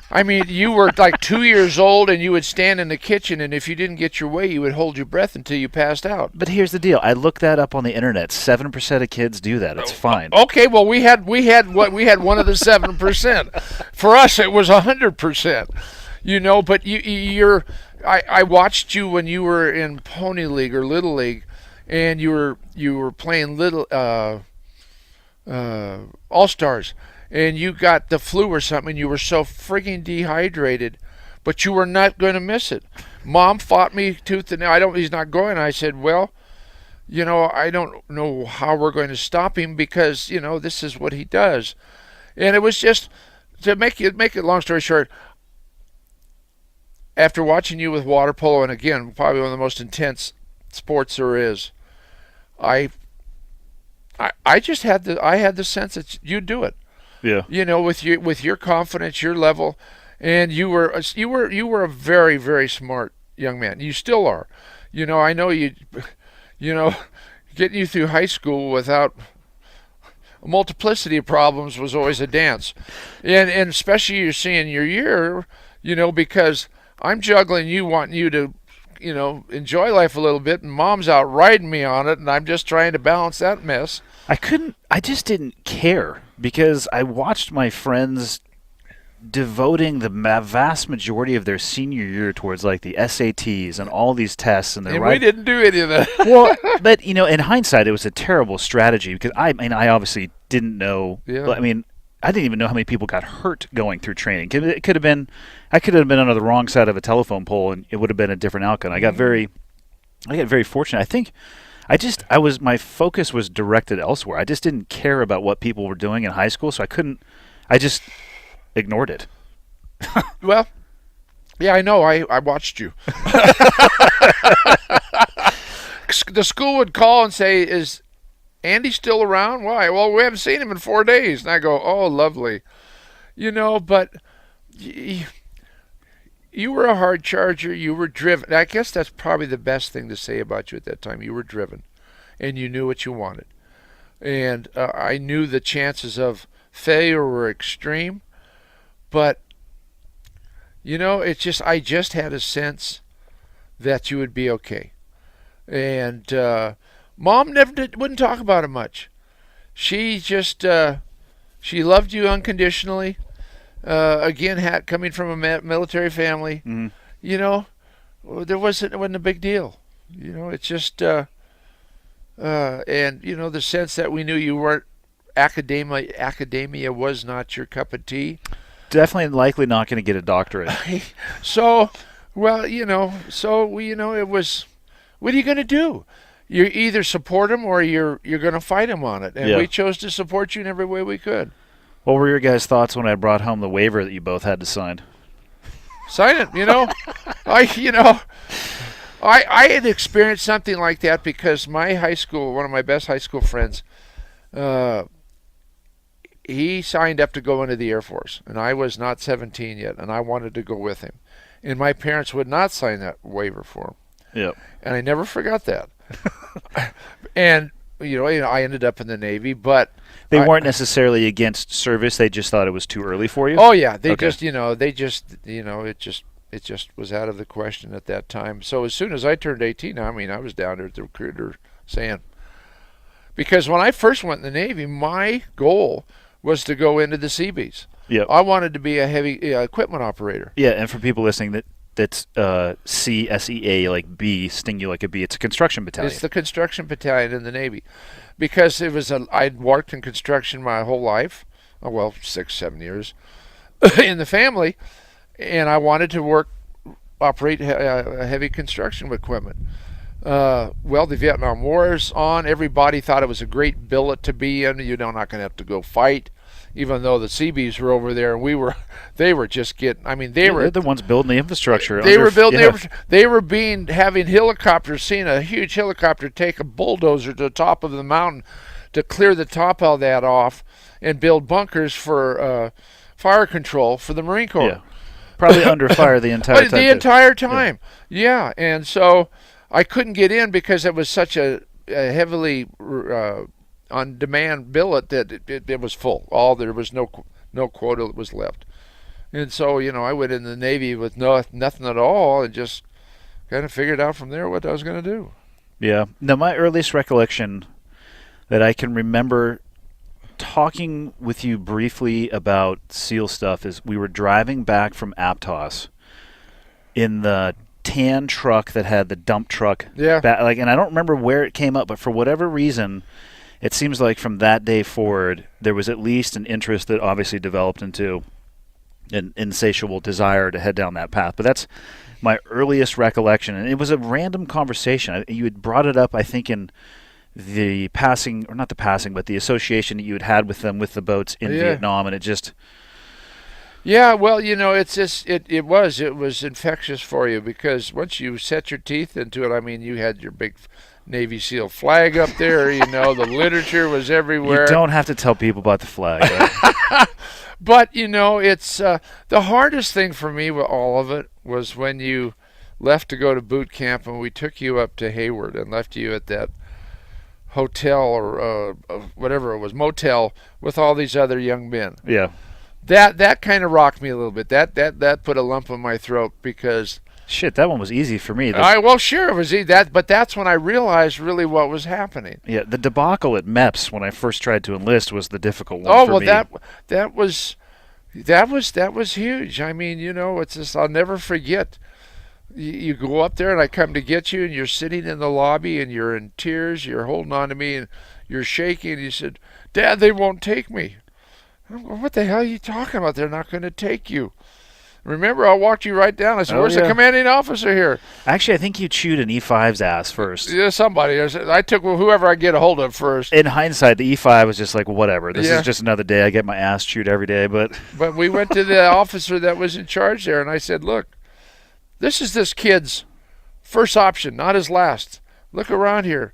Speaker 3: I mean, you were like 2 years old, and you would stand in the kitchen, and if you didn't get your way, you would hold your breath until you passed out.
Speaker 1: But here's the deal. I looked that up on the internet. 7% of kids do that. It's fine.
Speaker 3: Okay, well, we had one of the 7%. For us, it was 100%. But I watched you when you were in Pony League or Little League, and you were playing little All Stars, and you got the flu or something. You were so frigging dehydrated, but you were not going to miss it. Mom fought me tooth and nail. He's not going. I said, well, I don't know how we're going to stop him because this is what he does. And it was just to make it long story short. After watching you with water polo, and again, probably one of the most intense sports there is, I just had the sense that you'd do it.
Speaker 1: Yeah.
Speaker 3: With your confidence, your level, and you were a very, very smart young man. You still are. I know getting you through high school without a multiplicity of problems was always a dance, and especially your senior year, because I'm juggling you, wanting you to, enjoy life a little bit, and Mom's out riding me on it, and I'm just trying to balance that mess.
Speaker 1: I just didn't care because I watched my friends devoting the vast majority of their senior year towards like the SATs and all these tests, and
Speaker 3: we didn't do any of that.
Speaker 1: Well, but in hindsight, it was a terrible strategy because I obviously didn't know.
Speaker 3: Yeah.
Speaker 1: I didn't even know how many people got hurt going through training. I could have been on the wrong side of a telephone pole, and it would have been a different outcome. I got very fortunate. I think my focus was directed elsewhere. I just didn't care about what people were doing in high school, so I just ignored it.
Speaker 3: Well, yeah, I know. I watched you. The school would call and say, "Is Andy still around?" Why? Well, we haven't seen him in 4 days. And I go, "Oh, lovely." But you were a hard charger. You were driven. I guess that's probably the best thing to say about you at that time. You were driven, and you knew what you wanted. And I knew the chances of failure were extreme, but I just had a sense that you would be okay. And Mom wouldn't talk about it much. She just she loved you unconditionally. Again, coming from a military family, there wasn't a big deal. It's just and the sense that we knew you weren't academia was not your cup of tea.
Speaker 1: Definitely likely not going to get a doctorate.
Speaker 3: So, well, it was. What are you going to do? You either support him or you're going to fight him on it. And we chose to support you in every way we could.
Speaker 1: What were your guys' thoughts when I brought home the waiver that you both had to sign?
Speaker 3: Sign it, I had experienced something like that because my high school, one of my best high school friends, he signed up to go into the Air Force, and I was not 17 yet, and I wanted to go with him. And my parents would not sign that waiver for him.
Speaker 1: Yep.
Speaker 3: And I never forgot that. And I ended up in the Navy, but
Speaker 1: They weren't necessarily against service. They just thought it was too early for you.
Speaker 3: oh yeah, they
Speaker 1: Okay.
Speaker 3: it just was out of the question at that time. So as soon as I turned 18, I mean, I was down there at the recruiter saying, because when I first went in the Navy, my goal was to go into the Seabees.
Speaker 1: Yep.
Speaker 3: I wanted to be a heavy equipment operator.
Speaker 1: Yeah, and for people listening, that's CSEA, like B, sting you like a bee. It's a construction battalion.
Speaker 3: It's the construction battalion in the Navy, because I'd worked in construction my whole life, oh, well, 6-7 years in the family, and I wanted to operate heavy construction equipment. Well, the Vietnam War is on. Everybody thought it was a great billet to be in. You're not going to have to go fight, even though the Seabees were over there, and they were just getting. I mean,
Speaker 1: they're the ones building the infrastructure.
Speaker 3: They were building. They were having helicopters, seeing a huge helicopter take a bulldozer to the top of the mountain to clear the top of that off and build bunkers for fire control for the Marine Corps.
Speaker 1: Yeah. Probably under fire the entire time.
Speaker 3: The entire time, yeah. And so I couldn't get in because it was such a heavily on-demand billet that it was full. There was no quota that was left. And so, I went in the Navy with nothing at all and just kind of figured out from there what I was going to do.
Speaker 1: Yeah. Now, my earliest recollection that I can remember talking with you briefly about SEAL stuff is we were driving back from Aptos in the tan truck that had the dump truck.
Speaker 3: Yeah.
Speaker 1: And I don't remember where it came up, but for whatever reason, it seems like from that day forward, there was at least an interest that obviously developed into an insatiable desire to head down that path. But that's my earliest recollection, and it was a random conversation. You had brought it up, I think, in the passing, or not the passing, but the association that you had with them with the boats in Vietnam, and it just...
Speaker 3: Yeah, well, it's just it was infectious for you, because once you set your teeth into it, I mean, you had your big Navy SEAL flag up there, the literature was everywhere.
Speaker 1: You don't have to tell people about the flag. Right?
Speaker 3: But, it's the hardest thing for me with all of it was when you left to go to boot camp and we took you up to Hayward and left you at that hotel or whatever it was, motel, with all these other young men.
Speaker 1: Yeah.
Speaker 3: That kind of rocked me a little bit. That put a lump in my throat, because
Speaker 1: shit, that one was easy for me.
Speaker 3: Well, sure, it was easy. But that's when I realized really what was happening.
Speaker 1: Yeah, the debacle at MEPS when I first tried to enlist was the difficult one for me.
Speaker 3: Oh, well, that was huge. I mean, it's just, I'll never forget. You go up there and I come to get you, and you're sitting in the lobby and you're in tears. You're holding on to me and you're shaking. You said, "Dad, they won't take me." I'm going, "What the hell are you talking about? They're not going to take you." Remember, I walked you right down. I said, "Where's the commanding officer here?"
Speaker 1: Actually, I think you chewed an E5's ass first.
Speaker 3: Yeah, somebody. I took whoever I get a hold of first.
Speaker 1: In hindsight, the E5 was just like, whatever. This is just another day. I get my ass chewed every day. But
Speaker 3: we went to the officer that was in charge there, and I said, "Look, this is this kid's first option, not his last. Look around here."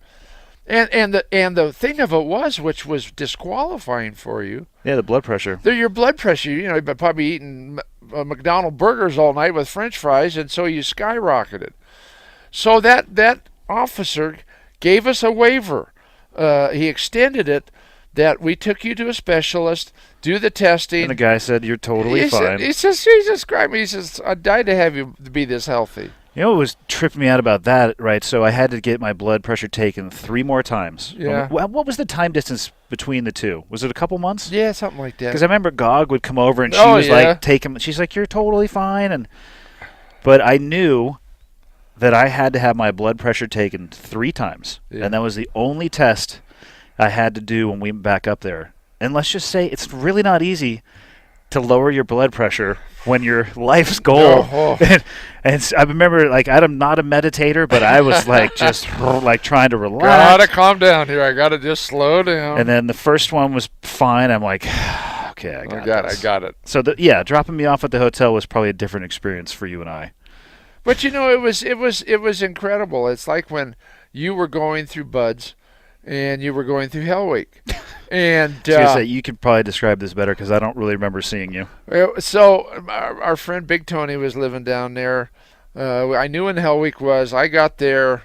Speaker 3: And the thing of it was, which was disqualifying for you.
Speaker 1: Yeah, the blood pressure.
Speaker 3: Your blood pressure. You've been probably eating McDonald's burgers all night with French fries, and so you skyrocketed. So that officer gave us a waiver. He extended it that we took you to a specialist, do the testing.
Speaker 1: And the guy said, "You're totally fine."
Speaker 3: He says, "Jesus Christ!" He says, "I died to have you be this healthy."
Speaker 1: You know what was tripping me out about that, right? So I had to get my blood pressure taken 3 more times.
Speaker 3: Yeah.
Speaker 1: What was the time distance between the two? Was it a couple months?
Speaker 3: Yeah, something like that.
Speaker 1: Because I remember Gog would come over and she was like, she's like, "You're totally fine." But I knew that I had to have my blood pressure taken 3 times.
Speaker 3: Yeah.
Speaker 1: And that was the only test I had to do when we went back up there. And let's just say it's really not easy to lower your blood pressure when your life's goal. And I remember, like, I'm not a meditator, but I was like just like trying to relax.
Speaker 3: Gotta calm down here. I gotta just slow down.
Speaker 1: And then the first one was fine. I'm like, okay, I got it. So dropping me off at the hotel was probably a different experience for you and I.
Speaker 3: But it was incredible. It's like when you were going through BUD/S and you were going through Hell Week. And
Speaker 1: you could probably describe this better because I don't really remember seeing you.
Speaker 3: So our friend Big Tony was living down there. I knew when Hell Week was. I got there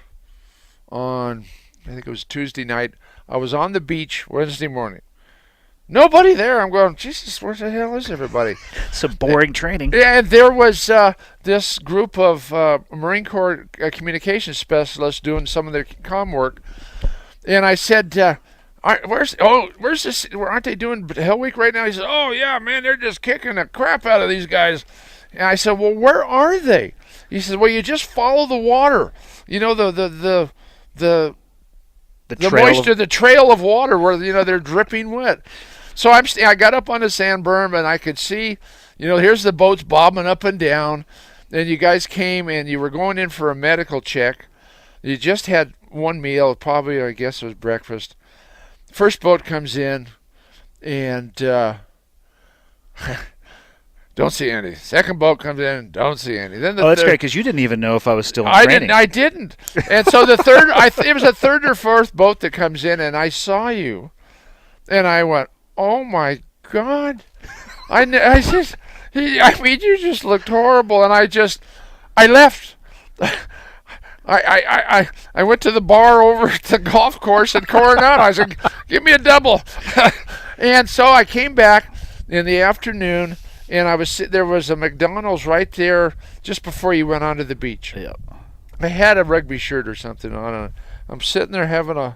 Speaker 3: on, I think it was Tuesday night. I was on the beach Wednesday morning. Nobody there. I'm going, Jesus, where the hell is everybody?
Speaker 1: Some boring training.
Speaker 3: Yeah, and there was this group of Marine Corps communications specialists doing some of their comm work. And I said, where's this? Aren't they doing Hell Week right now? He said, oh, yeah, man, they're just kicking the crap out of these guys. And I said, well, where are they? He says, well, you just follow the water. You know, the moisture, the trail of water where, they're dripping wet. So I got up on the sand berm and I could see, here's the boats bobbing up and down. Then you guys came and you were going in for a medical check. You just had one meal, probably, I guess it was breakfast. First boat comes in and don't see any. Second boat comes in, don't see any. Then
Speaker 1: that's great because you didn't even know if I was still in training.
Speaker 3: I didn't. And so the third, it was the third or fourth boat that comes in and I saw you. And I went, oh my God! You just looked horrible, and I left. I went to the bar over at the golf course in Coronado. I said, "Give me a double," and so I came back in the afternoon, and there was a McDonald's right there just before you went onto the beach.
Speaker 1: Yeah.
Speaker 3: I had a rugby shirt or something on. I'm sitting there having a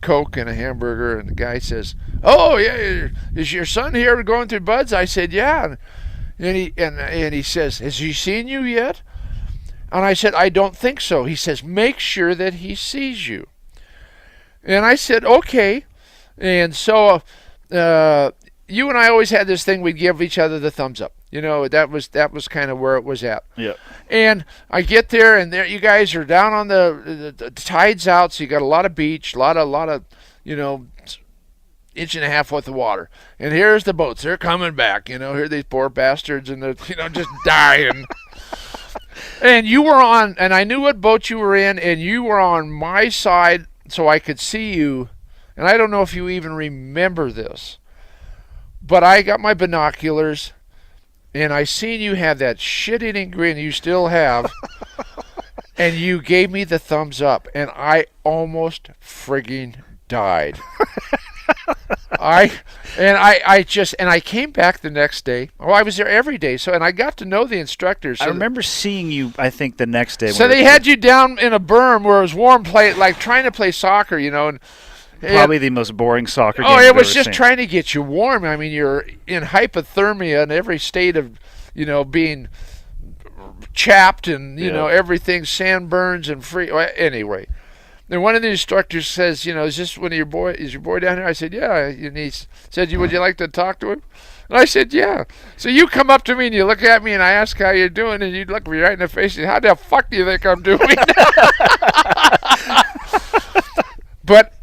Speaker 3: Coke and a hamburger, and the guy says, oh yeah, is your son here going through buds? I said, yeah. And he says, has he seen you yet? And I said, I don't think so. He says, make sure that he sees you. And I said, okay. And so you and I always had this thing, we'd give each other the thumbs up. That was kind of where it was at.
Speaker 1: Yeah.
Speaker 3: And I get there, and there you guys are down on the tide's out, so you got a lot of beach, a lot of inch and a half worth of water. And here's the boats. They're coming back. Here are these poor bastards, and they're just dying. And you were on, and I knew what boat you were in, and you were on my side, so I could see you. And I don't know if you even remember this, but I got my binoculars. And I seen you have that shit-eating grin you still have, and you gave me the thumbs up, and I almost frigging died. I came back the next day. Oh, I was there every day. And I got to know the instructors.
Speaker 1: I remember seeing you, I think, the next day.
Speaker 3: So they had you down in a berm where it was warm, like trying to play soccer, and
Speaker 1: probably the most boring soccer game.
Speaker 3: Oh,
Speaker 1: it
Speaker 3: was just trying to get you warm. I mean, you're in hypothermia in every state of, being chapped and, everything, sandburns and free. Well, anyway, then one of the instructors says, is this one of your boy? Is your boy down here? I said, yeah. And he said, would you like to talk to him? And I said, yeah. So you come up to me and you look at me and I ask how you're doing, and you look me right in the face and say, how the fuck do you think I'm doing? But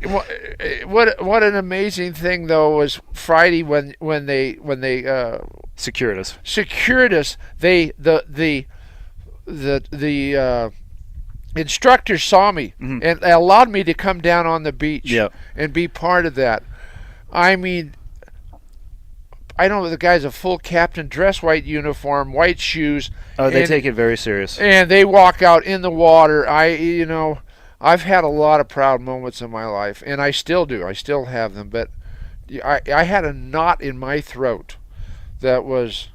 Speaker 3: what an amazing thing though was Friday when they
Speaker 1: secured us.
Speaker 3: The instructors saw me and allowed me to come down on the beach and be part of that. I mean, I don't know, the guy's a full captain, dress white uniform, white shoes.
Speaker 1: Oh, they take it very serious.
Speaker 3: And they walk out in the water. I've had a lot of proud moments in my life, and I still do. I still have them, but I had a knot in my throat that was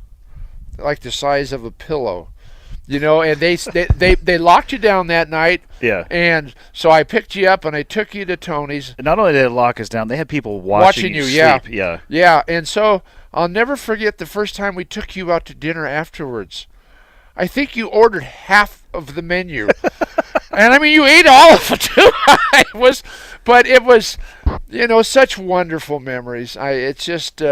Speaker 3: like the size of a pillow, and they locked you down that night.
Speaker 1: Yeah.
Speaker 3: And so I picked you up and I took you to Tony's.
Speaker 1: And not only did they lock us down, they had people watching you sleep. Yeah.
Speaker 3: Yeah. And so I'll never forget the first time we took you out to dinner afterwards. I think you ordered half of the menu. And I mean, you ate all of it too. It was such wonderful memories. It's just,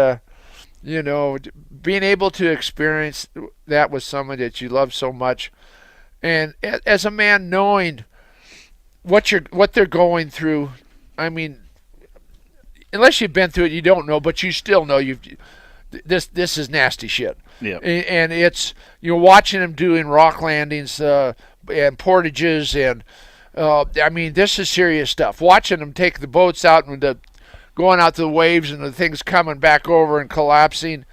Speaker 3: being able to experience that with someone that you love so much, and as a man knowing what they're going through. I mean, unless you've been through it, you don't know, but you still know this is nasty shit.
Speaker 1: Yeah.
Speaker 3: And it's watching them doing rock landings and portages and I mean, this is serious stuff. Watching them take the boats out and going out to the waves and the things coming back over and collapsing,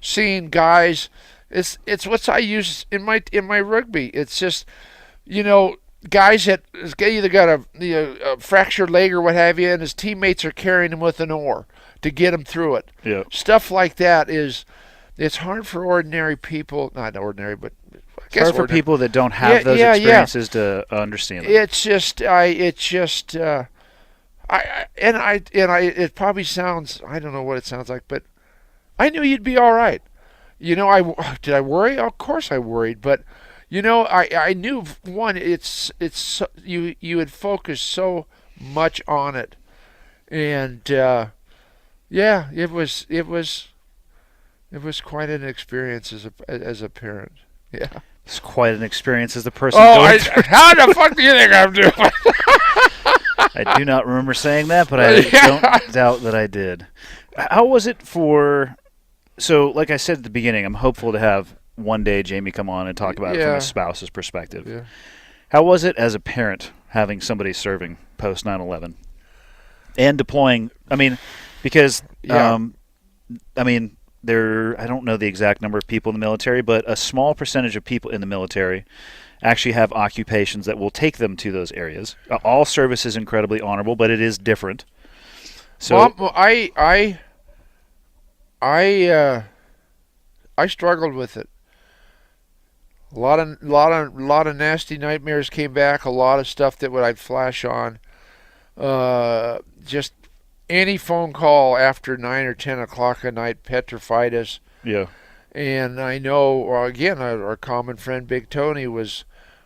Speaker 3: seeing guys It's what I use in my rugby. It's just, you know, guys that either got a fractured leg or what have you, and his teammates are carrying him with an oar to get him through it.
Speaker 1: Yeah.
Speaker 3: Stuff like that it's hard for ordinary people, not ordinary, but I
Speaker 1: It's
Speaker 3: guess
Speaker 1: hard for
Speaker 3: ordinary.
Speaker 1: people that don't have those experiences to understand them.
Speaker 3: It probably sounds, I don't know what it sounds like, but I knew you'd be all right. You know, did I worry? Of course I worried, but you know, I knew one. You had focused so much on it, and yeah, it was quite an experience as a parent. Yeah.
Speaker 1: It's quite an experience as the person
Speaker 3: Oh,
Speaker 1: going through.
Speaker 3: how the fuck do you think I'm doing?
Speaker 1: I do not remember saying that, but I don't doubt that I did. How was it for? So, like I said at the beginning, I'm hopeful to have one day Jamie come on and talk about it from a spouse's perspective.
Speaker 3: Yeah.
Speaker 1: How was it as a parent having somebody serving post 9/11 and deploying? I mean, because I mean, I don't know the exact number of people in the military, but a small percentage of people in the military actually have occupations that will take them to those areas. All service is incredibly honorable, but it is different. So
Speaker 3: Well, I struggled with it. A lot of nasty nightmares came back. A lot of stuff that I'd flash on. Just any phone call after 9 or 10 o'clock at night petrified us.
Speaker 1: yeah,
Speaker 3: And I know, well, again, our common friend Big Tony was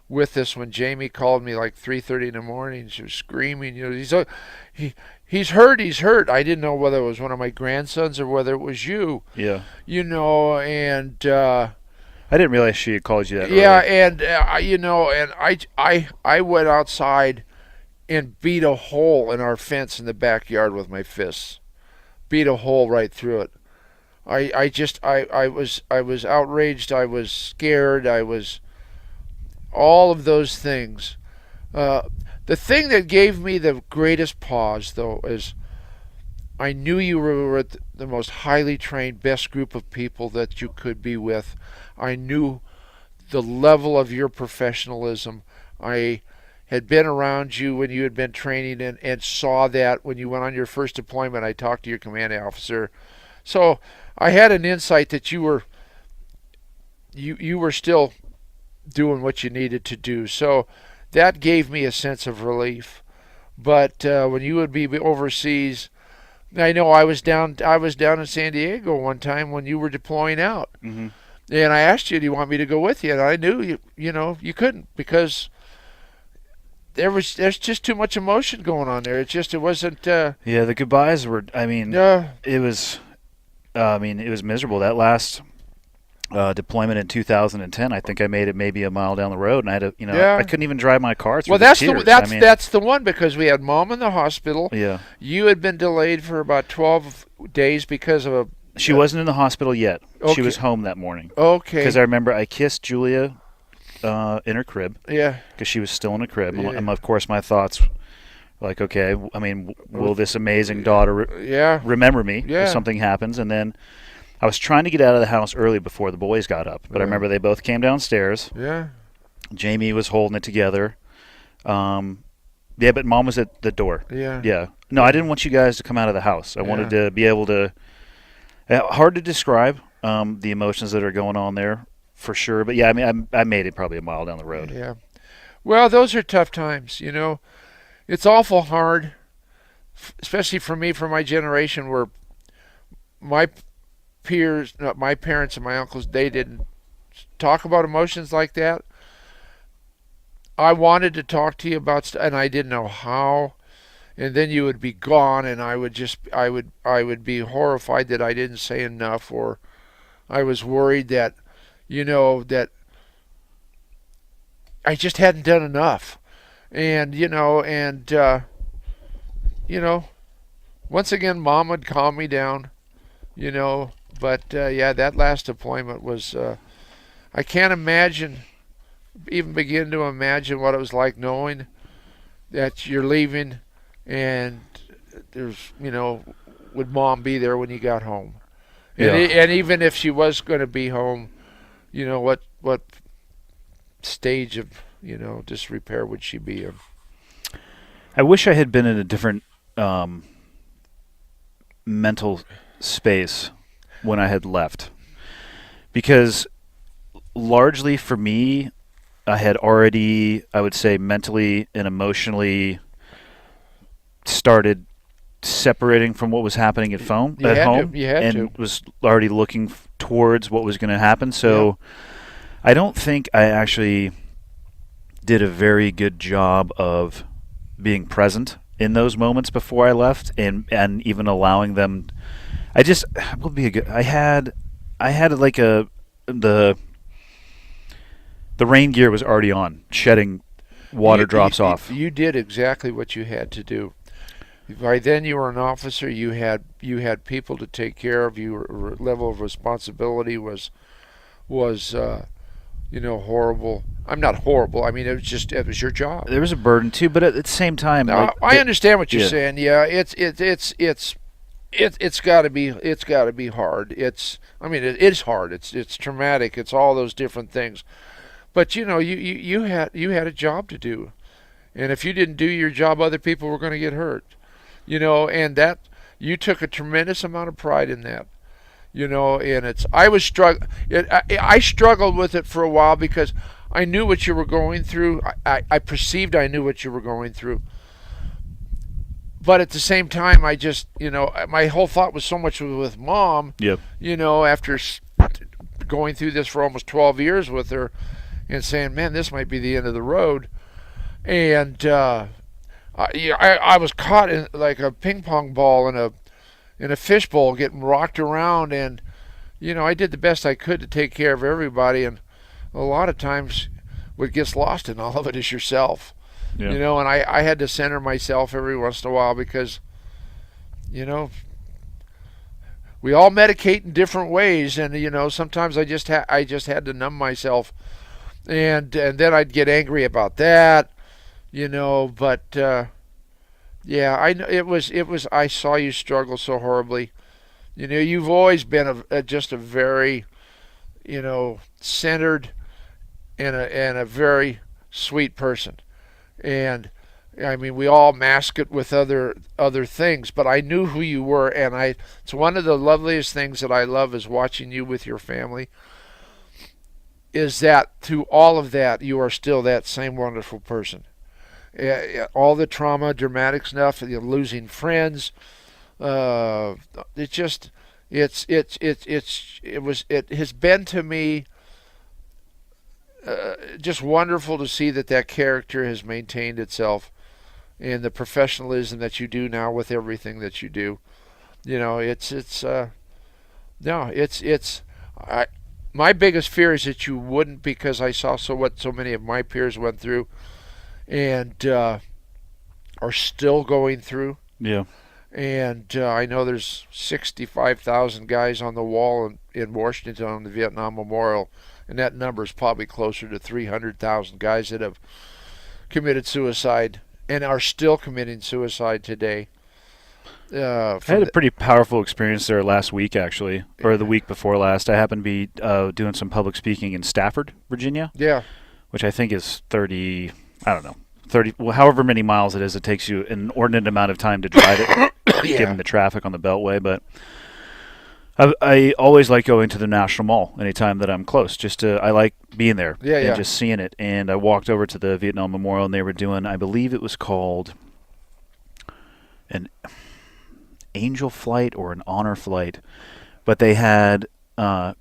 Speaker 3: with us when Jamie called me like 3:30 in the morning. She was screaming, you know, he's hurt, he's hurt. I didn't know whether it was one of my grandsons or whether it was you.
Speaker 1: yeah.
Speaker 3: You know, and
Speaker 1: I didn't realize she had called you that
Speaker 3: yeah,
Speaker 1: early.
Speaker 3: and you know, and I went outside and beat a hole in our fence in the backyard with my fists. Beat a hole right through it. I was outraged. I was scared. I was all of those things. The thing that gave me the greatest pause, though, is I knew you were with the most highly trained, best group of people that you could be with. I knew the level of your professionalism. I had been around you when you had been training and saw that when you went on your first deployment. I talked to your commanding officer. So I had an insight that you were still doing what you needed to do. So that gave me a sense of relief. But when you would be overseas, I know I was down in San Diego one time when you were deploying out.
Speaker 1: Mm-hmm.
Speaker 3: And I asked you, do you want me to go with you? And I knew you couldn't, because there's just too much emotion going on there. It wasn't.
Speaker 1: Yeah, the goodbyes were. I mean, it was. It was miserable. That last deployment in 2010, I think I made it maybe a mile down the road, and I had I couldn't even drive my car through the tears.
Speaker 3: That's the one, because we had Mom in the hospital.
Speaker 1: Yeah.
Speaker 3: You had been delayed for about 12 days because of a.
Speaker 1: She wasn't in the hospital yet.
Speaker 3: Okay.
Speaker 1: She was home that morning.
Speaker 3: Okay.
Speaker 1: Because I remember I kissed Julia in her crib.
Speaker 3: Yeah.
Speaker 1: Because she was still in a crib.
Speaker 3: Yeah.
Speaker 1: And of course my thoughts, like, okay, I mean, will this amazing daughter remember me if something happens? And then I was trying to get out of the house early before the boys got up. But I remember they both came downstairs.
Speaker 3: Yeah.
Speaker 1: Jamie was holding it together. But Mom was at the door.
Speaker 3: Yeah.
Speaker 1: Yeah. No, I didn't want you guys to come out of the house. I wanted to be able to. Hard to describe the emotions that are going on there, for sure. But yeah, I mean, I made it probably a mile down the road.
Speaker 3: Yeah. Well, those are tough times. You know, it's awful hard, especially for me, for my generation, where my peers, my parents and my uncles, they didn't talk about emotions like that. I wanted to talk to you about stuff, and I didn't know how. And then you would be gone, and I would be horrified that I didn't say enough, or I was worried that, that I just hadn't done enough. And once again, Mom would calm me down, but that last deployment was, I can't even begin to imagine what it was like knowing that you're leaving. And there's, would Mom be there when you got home? And,
Speaker 1: Yeah.
Speaker 3: and even if she was going to be home, what stage of disrepair would she be in?
Speaker 1: I wish I had been in a different mental space when I had left, because largely for me, I had already, I would say, mentally and emotionally started separating from what was happening at home,
Speaker 3: You had to.
Speaker 1: and was already looking towards what was going to happen. So I don't think I actually did a very good job of being present in those moments before I left, and even allowing them. I just would be a good. I had like the rain gear was already on, shedding water drops off.
Speaker 3: You did exactly what you had to do. By then, you were an officer. You had people to take care of. Your level of responsibility was horrible. I'm not horrible. I mean, it was your job.
Speaker 1: There was a burden too, but at the same time,
Speaker 3: Now, I understand what you're
Speaker 1: yeah.
Speaker 3: saying. Yeah, it's got to be hard. It is hard. It's traumatic. It's all those different things. But you had a job to do, and if you didn't do your job, other people were going to get hurt. And that you took a tremendous amount of pride in that. And I struggled with it for a while because I knew what you were going through. I perceived I knew what you were going through. But at the same time, I just, my whole thought was so much with Mom.
Speaker 1: Yep.
Speaker 3: After going through this for almost 12 years with her, and saying, "Man, this might be the end of the road," and I was caught in like a ping pong ball in a fishbowl, getting rocked around, and I did the best I could to take care of everybody, and a lot of times, what gets lost in all of it is yourself.
Speaker 1: Yeah.
Speaker 3: And I had to center myself every once in a while because, we all medicate in different ways, and sometimes I just had to numb myself, and then I'd get angry about that, But yeah, I know it was. I saw you struggle so horribly. You've always been just a very, centered and a very sweet person. And I mean, we all mask it with other things, but I knew who you were, and it's one of the loveliest things that I love is watching you with your family. Is that through all of that, you are still that same wonderful person. All the trauma, dramatic stuff, losing friends. It has been to me just wonderful to see that character has maintained itself, and the professionalism that you do now with everything that you do. My biggest fear is that you wouldn't, because I saw what so many of my peers went through, and are still going through.
Speaker 1: Yeah.
Speaker 3: And I know there's 65,000 guys on the wall in Washington on the Vietnam Memorial, and that number is probably closer to 300,000 guys that have committed suicide and are still committing suicide today.
Speaker 1: I had a pretty powerful experience there last week, actually, or the week before last. I happened to be doing some public speaking in Stafford, Virginia.
Speaker 3: Yeah.
Speaker 1: Which I think is 30, I don't know, 30, well, however many miles it is, it takes you an inordinate amount of time to drive it,
Speaker 3: Yeah.
Speaker 1: given the traffic on the Beltway. But I always like going to the National Mall anytime that I'm close. I like being there and just seeing it. And I walked over to the Vietnam Memorial, and they were doing, I believe it was called an Angel Flight or an Honor Flight, but they had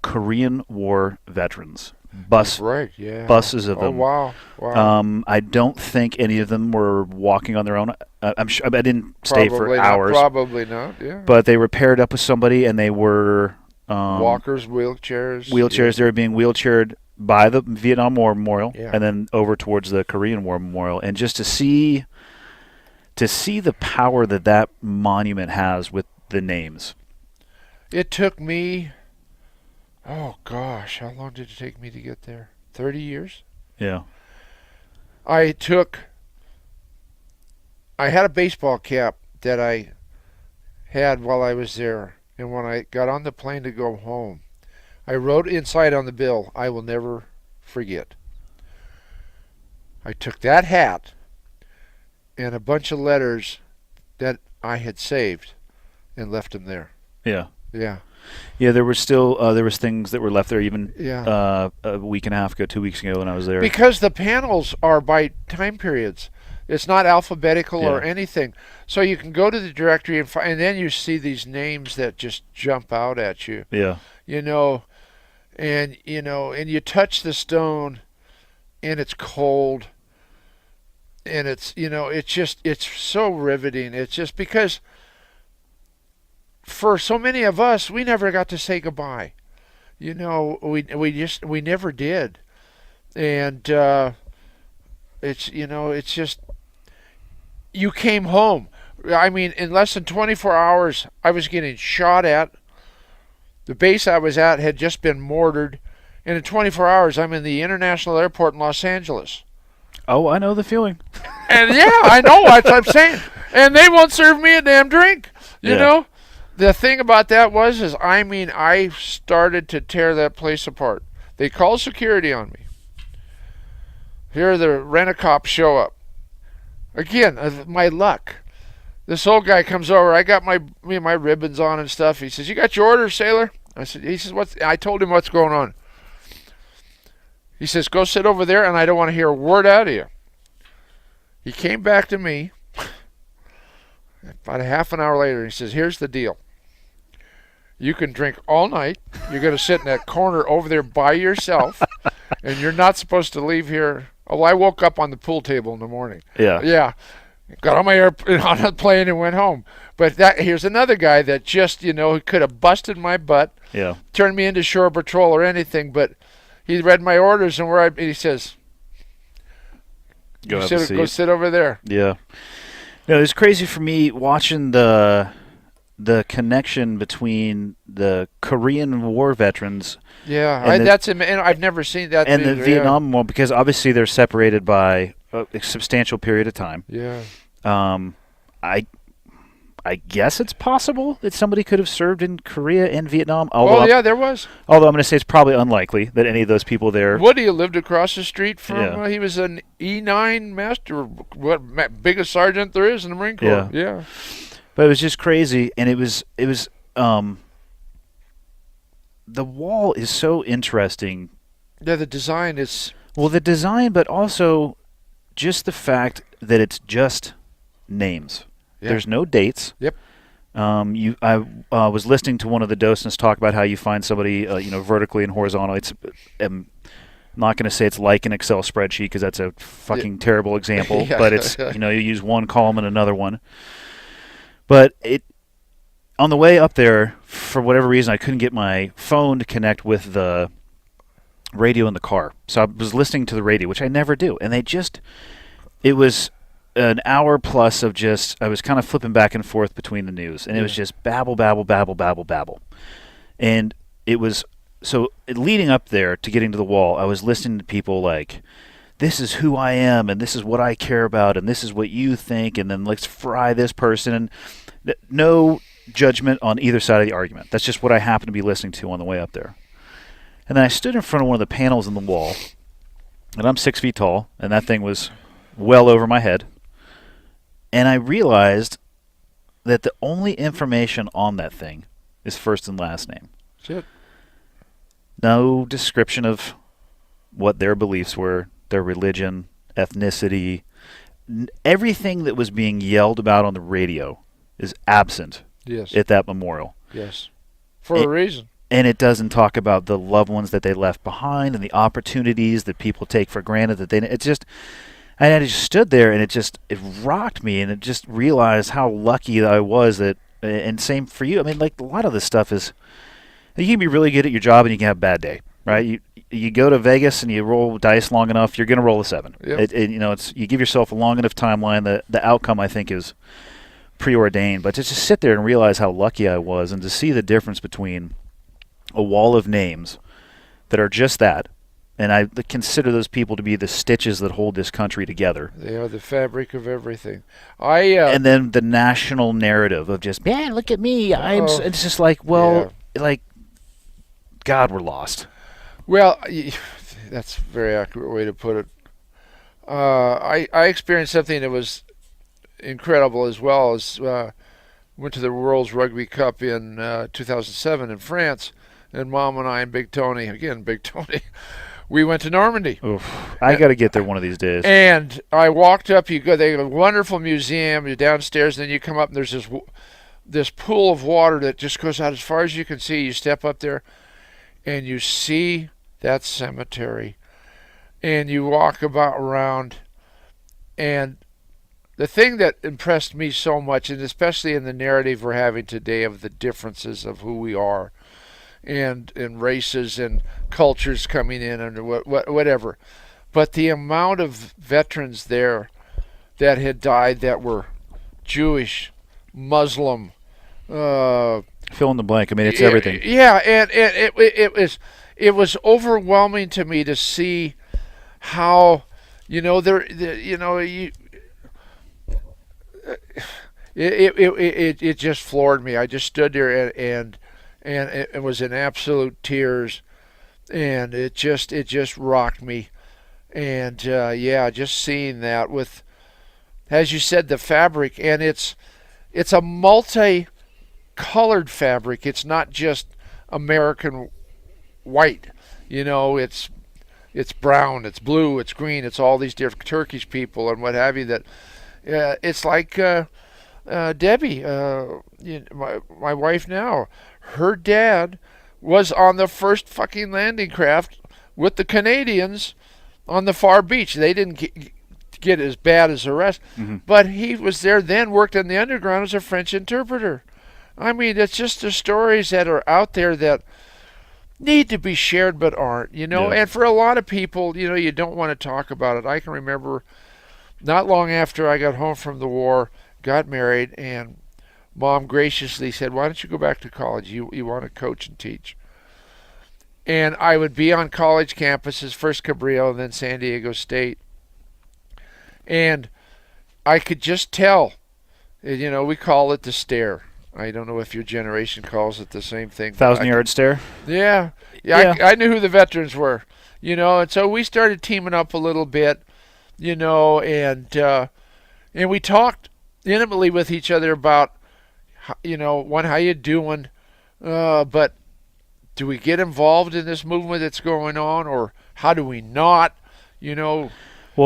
Speaker 1: Korean War veterans.
Speaker 3: Right, yeah.
Speaker 1: Buses of them.
Speaker 3: Oh, wow.
Speaker 1: I don't think any of them were walking on their own. I'm sure I didn't stay for hours.
Speaker 3: Probably not. Yeah.
Speaker 1: But they were paired up with somebody, and they were
Speaker 3: walkers, wheelchairs.
Speaker 1: Yeah. They were being wheelchaired by the Vietnam War Memorial,
Speaker 3: yeah.
Speaker 1: and then over towards the Korean War Memorial, and just to see the power that monument has with the names.
Speaker 3: It took me. Oh, gosh, how long did it take me to get there? 30 years?
Speaker 1: Yeah.
Speaker 3: I had a baseball cap that I had while I was there, and when I got on the plane to go home, I wrote inside on the bill, I will never forget. I took that hat and a bunch of letters that I had saved and left them there.
Speaker 1: Yeah.
Speaker 3: Yeah.
Speaker 1: Yeah, there were still there was things that were left there even
Speaker 3: Yeah.
Speaker 1: a week and a half ago, 2 weeks ago when I was there.
Speaker 3: Because the panels are by time periods. It's not alphabetical or
Speaker 1: Yeah.
Speaker 3: anything. So you can go to the directory and then you see these names that just jump out at you.
Speaker 1: Yeah.
Speaker 3: You know, and you touch the stone and it's cold and it's so riveting. It's just because for so many of us, we never got to say goodbye. We never did. And it's just you came home. I mean, in less than 24 hours, I was getting shot at. The base I was at had just been mortared. And in 24 hours, I'm in the international airport in Los Angeles.
Speaker 1: Oh, I know the feeling.
Speaker 3: And yeah, I know what I'm saying. And they won't serve me a damn drink. You know? The thing about that I started to tear that place apart. They called security on me. Here the rent-a-cops show up. Again, my luck. This old guy comes over. I got my ribbons on and stuff. He says, "You got your orders, sailor?" He says, "What?" I told him what's going on. He says, "Go sit over there, and I don't want to hear a word out of you." He came back to me about a half an hour later. And he says, "Here's the deal. You can drink all night. You're going to sit in that corner over there by yourself, and you're not supposed to leave here." Oh, I woke up on the pool table in the morning.
Speaker 1: Yeah.
Speaker 3: Yeah. Got on on a plane and went home. But here's another guy that just, could have busted my butt, turned me into shore patrol or anything, but he read my orders and he says, go sit over there.
Speaker 1: Yeah. No, it's crazy for me watching the connection between the Korean War veterans.
Speaker 3: Yeah, and I've never seen that.
Speaker 1: And the Vietnam War, because obviously they're separated by a substantial period of time.
Speaker 3: Yeah.
Speaker 1: I guess it's possible that somebody could have served in Korea and Vietnam.
Speaker 3: There was.
Speaker 1: Although I'm going to say it's probably unlikely that any of those people there.
Speaker 3: Woody lived across the street from. He was an E9 master, biggest sergeant there is in the Marine Corps. Yeah.
Speaker 1: But it was just crazy, and it was the wall is so interesting.
Speaker 3: Yeah, the design is.
Speaker 1: Well, the design, but also just the fact that it's just names. Yeah. There's no dates.
Speaker 3: Yep.
Speaker 1: I was listening to one of the docents talk about how you find somebody, vertically and horizontally. I'm not going to say it's like an Excel spreadsheet because that's a fucking terrible example. But it's you use one column and another one. But on the way up there, for whatever reason, I couldn't get my phone to connect with the radio in the car. So I was listening to the radio, which I never do. And it was an hour plus of I was kind of flipping back and forth between the news. And it was just babble, babble, babble, babble, babble. And it was, so leading up there to getting to the wall, I was listening to people like, this is who I am, and this is what I care about, and this is what you think, and then let's fry this person. And no judgment on either side of the argument. That's just what I happened to be listening to on the way up there. And then I stood in front of one of the panels in the wall, and I'm 6 feet tall, and that thing was well over my head. And I realized that the only information on that thing is first and last name.
Speaker 3: Shit.
Speaker 1: No description of what their beliefs were, their religion, ethnicity. Everything that was being yelled about on the radio is absent at that memorial.
Speaker 3: Yes. For a reason.
Speaker 1: And it doesn't talk about the loved ones that they left behind and the opportunities that people take for granted that I just stood there and it rocked me, and it just realized how lucky I was and same for you. I mean, like, a lot of this stuff is, you can be really good at your job and you can have a bad day, right? You go to Vegas and you roll dice long enough, you're going to roll a 7.
Speaker 3: Yep.
Speaker 1: You give yourself a long enough timeline, the outcome, I think, is preordained. But to just sit there and realize how lucky I was, and to see the difference between a wall of names that are just that, and I consider those people to be the stitches that hold this country together.
Speaker 3: They are the fabric of everything.
Speaker 1: And then the national narrative of just, man, look at me. It's just like, well, like, God, we're lost.
Speaker 3: Well, that's a very accurate way to put it. I experienced something that was incredible as well. As went to the World's Rugby Cup in 2007 in France, and Mom and I and Big Tony, again Big Tony, we went to Normandy.
Speaker 1: Oof. I got to get there one of these days.
Speaker 3: And I walked up. They have a wonderful museum. You're downstairs, and then you come up, and there's this pool of water that just goes out as far as you can see. You step up there, and you see that cemetery, and you walk about around, and the thing that impressed me so much, and especially in the narrative we're having today of the differences of who we are, and races and cultures coming in and whatever, but the amount of veterans there that had died that were Jewish, Muslim,
Speaker 1: fill in the blank. I mean, it's everything.
Speaker 3: Yeah, and it was overwhelming to me to see how it just floored me. I just stood there and it was in absolute tears, and it just rocked me. And just seeing that with, as you said, the fabric, and it's a multi-colored fabric. It's not just American white. It's brown, it's blue, it's green, it's all these different Turkish people and what have you. That it's like Debbie, my wife now. Her dad was on the first fucking landing craft with the Canadians on the far beach. They didn't get as bad as the rest, but he was there then, worked in the underground as a French interpreter. I mean, it's just the stories that are out there that need to be shared but aren't,
Speaker 1: Yeah.
Speaker 3: And for a lot of people, you don't want to talk about it. I can remember not long after I got home from the war, got married, and Mom graciously said, "Why don't you go back to college? You want to coach and teach." And I would be on college campuses, first Cabrillo and then San Diego State. And I could just tell, we call it the stare. I don't know if your generation calls it the same thing.
Speaker 1: 1,000-yard stare?
Speaker 3: Yeah.
Speaker 1: Yeah.
Speaker 3: I knew who the veterans were, and so we started teaming up a little bit, and we talked intimately with each other about, one, how you doing, but do we get involved in this movement that's going on, or how do we not,
Speaker 1: Well,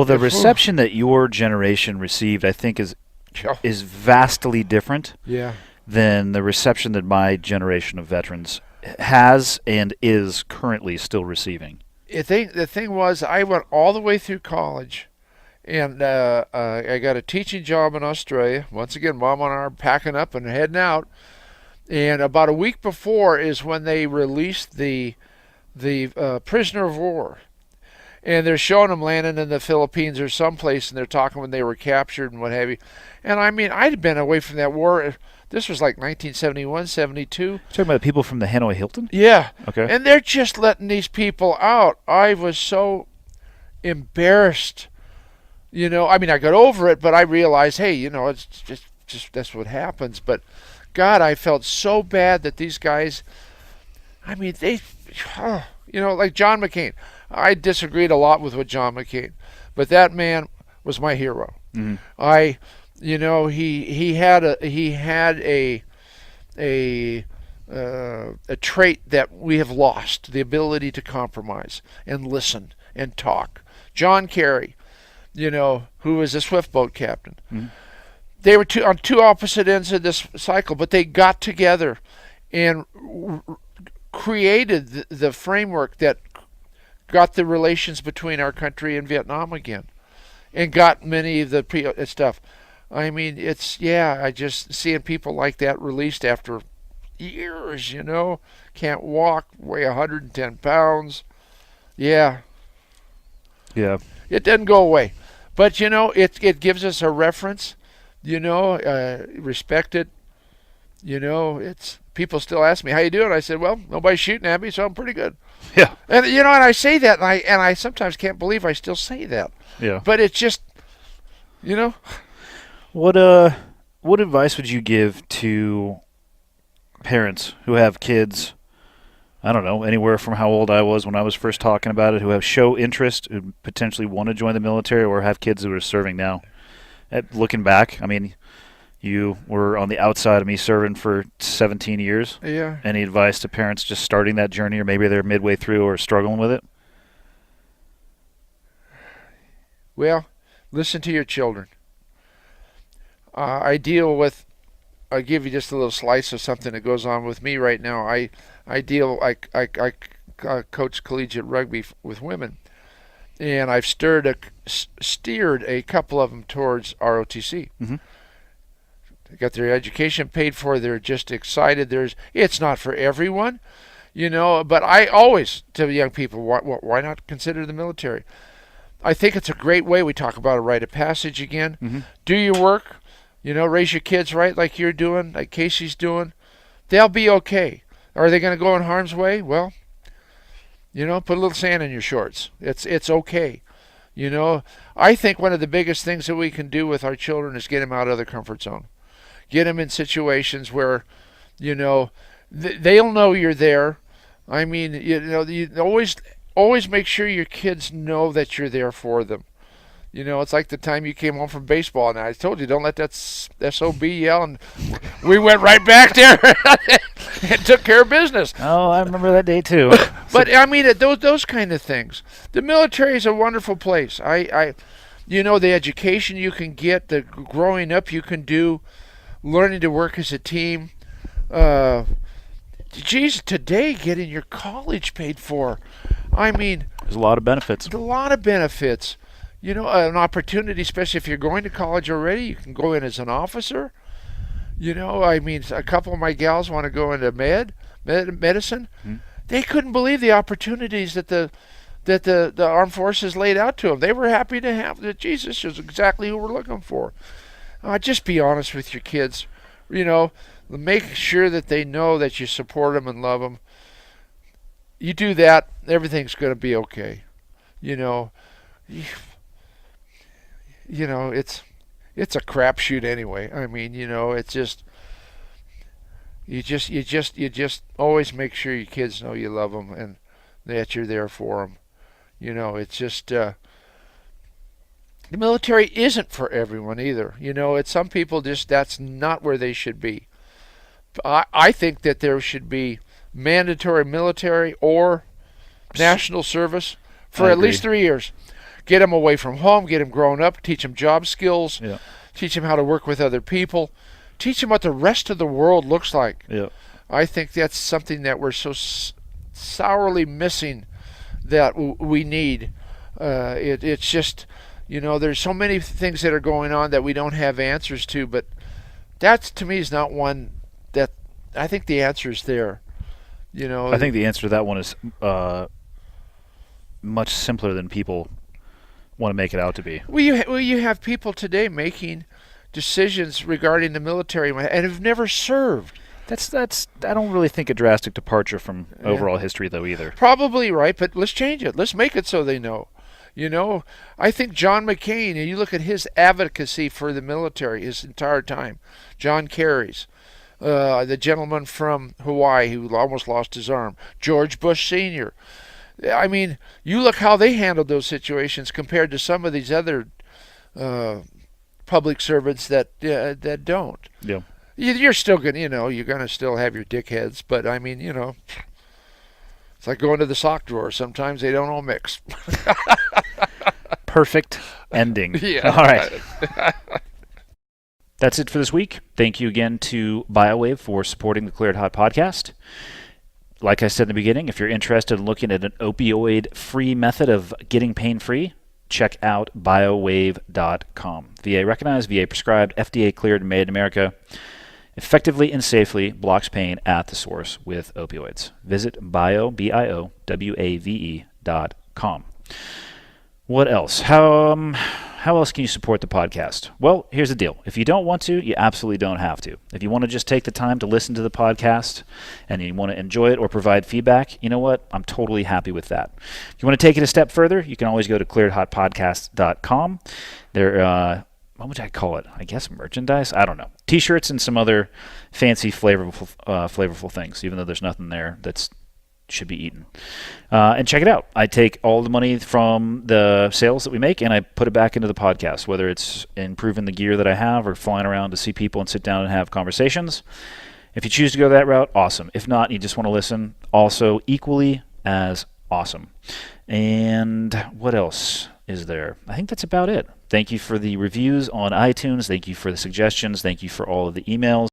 Speaker 1: the reception that your generation received, I think, is vastly different
Speaker 3: Yeah.
Speaker 1: than the reception that my generation of veterans has and is currently still receiving.
Speaker 3: The thing was, I went all the way through college, and I got a teaching job in Australia. Once again, Mom and I are packing up and heading out. And about a week before is when they released the prisoner of war. And they're showing them landing in the Philippines or someplace, and they're talking when they were captured and what have you. And I mean, I'd been away from that war. This was like 1971, 72.
Speaker 1: Talking about the people from the Hanoi Hilton?
Speaker 3: Yeah.
Speaker 1: Okay.
Speaker 3: And they're just letting these people out. I was so embarrassed. I mean, I got over it, but I realized, hey, it's just that's what happens. But God, I felt so bad that these guys, I mean, they, like John McCain. I disagreed a lot with what John McCain, but that man was my hero. He had a trait that we have lost: the ability to compromise and listen and talk. John Kerry, who was a swift boat captain. They were on two opposite ends of this cycle, but they got together and created the framework that got the relations between our country and Vietnam again, and got many of the stuff. I mean, I just seeing people like that released after years, can't walk, weigh 110 pounds. Yeah.
Speaker 1: Yeah.
Speaker 3: It doesn't go away. But, it gives us a reference, respect it. It's people still ask me, how you doing? I said, well, nobody's shooting at me, so I'm pretty good.
Speaker 1: Yeah.
Speaker 3: And, and I say that, and I sometimes can't believe I still say that.
Speaker 1: Yeah.
Speaker 3: But it's just,
Speaker 1: What advice would you give to parents who have kids I don't know, anywhere from how old I was when I was first talking about it, who have show interest, who potentially want to join the military or have kids who are serving now. Looking back, I mean, you were on the outside of me serving for 17 years.
Speaker 3: Yeah.
Speaker 1: Any advice to parents just starting that journey, or maybe they're midway through or struggling with it?
Speaker 3: Well, listen to your children. I'll give you just a little slice of something that goes on with me right now. I coach collegiate rugby with women, and I've steered a couple of them towards ROTC.
Speaker 1: Mm-hmm.
Speaker 3: They got their education paid for. They're just excited. It's not for everyone, but I always tell young people, why not consider the military? I think it's a great way. We talk about a rite of passage again.
Speaker 1: Mm-hmm.
Speaker 3: Do your work, raise your kids right like you're doing, like Casey's doing. They'll be okay. Are they going to go in harm's way? Well, put a little sand in your shorts. It's okay. I think one of the biggest things that we can do with our children is get them out of their comfort zone. Get them in situations where, they'll know you're there. I mean, you always make sure your kids know that you're there for them. It's like the time you came home from baseball, and I told you, don't let that SOB yell, and we went right back there and took care of business.
Speaker 1: Oh, I remember that day too.
Speaker 3: But I mean, those kind of things. The military is a wonderful place. The education you can get, the growing up you can do, learning to work as a team. Today getting your college paid for. I mean,
Speaker 1: there's a lot of benefits.
Speaker 3: An opportunity, especially if you're going to college already. You can go in as an officer. A couple of my gals want to go into medicine.
Speaker 1: Mm-hmm.
Speaker 3: They couldn't believe the opportunities that the armed forces laid out to them. They were happy to have that. Jesus is exactly who we're looking for. Just be honest with your kids. Make sure that they know that you support them and love them. You do that, everything's going to be okay. It's a crapshoot anyway. I mean, it's just you just always make sure your kids know you love them and that you're there for them. It's just the military isn't for everyone either. It's some people that's not where they should be. I think that there should be mandatory military or national service for at least 3 years. Get them away from home, get them growing up, teach them job skills, teach them how to work with other people, teach them what the rest of the world looks like.
Speaker 1: Yeah.
Speaker 3: I think that's something that we're so sourly missing that we need. It's just, there's so many things that are going on that we don't have answers to, but that to me is not one that I think the answer is there.
Speaker 1: I think the answer to that one is much simpler than people want to make it out to be.
Speaker 3: Well, you have people today making decisions regarding the military and have never served.
Speaker 1: That's I don't really think a drastic departure from overall history though either.
Speaker 3: Probably right, but let's change it. Let's make it so they know. I think John McCain, and you look at his advocacy for the military his entire time. John Kerry's, the gentleman from Hawaii who almost lost his arm, George Bush Sr. I mean, you look how they handled those situations compared to some of these other public servants that don't.
Speaker 1: Yeah.
Speaker 3: You're still gonna, you're gonna still have your dickheads, but I mean, it's like going to the sock drawer. Sometimes they don't all mix.
Speaker 1: Perfect ending.
Speaker 3: Yeah.
Speaker 1: All right. That's it for this week. Thank you again to BioWave for supporting the Cleared Hot podcast. Like I said in the beginning, if you're interested in looking at an opioid-free method of getting pain-free, check out biowave.com. VA recognized, VA prescribed, FDA cleared, and made in America. Effectively and safely blocks pain at the source with opioids. Visit biowave.com. What else? How else can you support the podcast? Well, here's the deal. If you don't want to, you absolutely don't have to. If you want to just take the time to listen to the podcast and you want to enjoy it or provide feedback, you know what? I'm totally happy with that. If you want to take it a step further, you can always go to clearedhotpodcast.com. There, what would I call it? I guess merchandise? I don't know. T-shirts and some other fancy, flavorful things, even though there's nothing there that's should be eaten. And check it out. I take all the money from the sales that we make and I put it back into the podcast, whether it's improving the gear that I have or flying around to see people and sit down and have conversations. If you choose to go that route, awesome. If not, you just want to listen, also equally as awesome. And what else is there? I think that's about it. Thank you for the reviews on iTunes. Thank you for the suggestions. Thank you for all of the emails.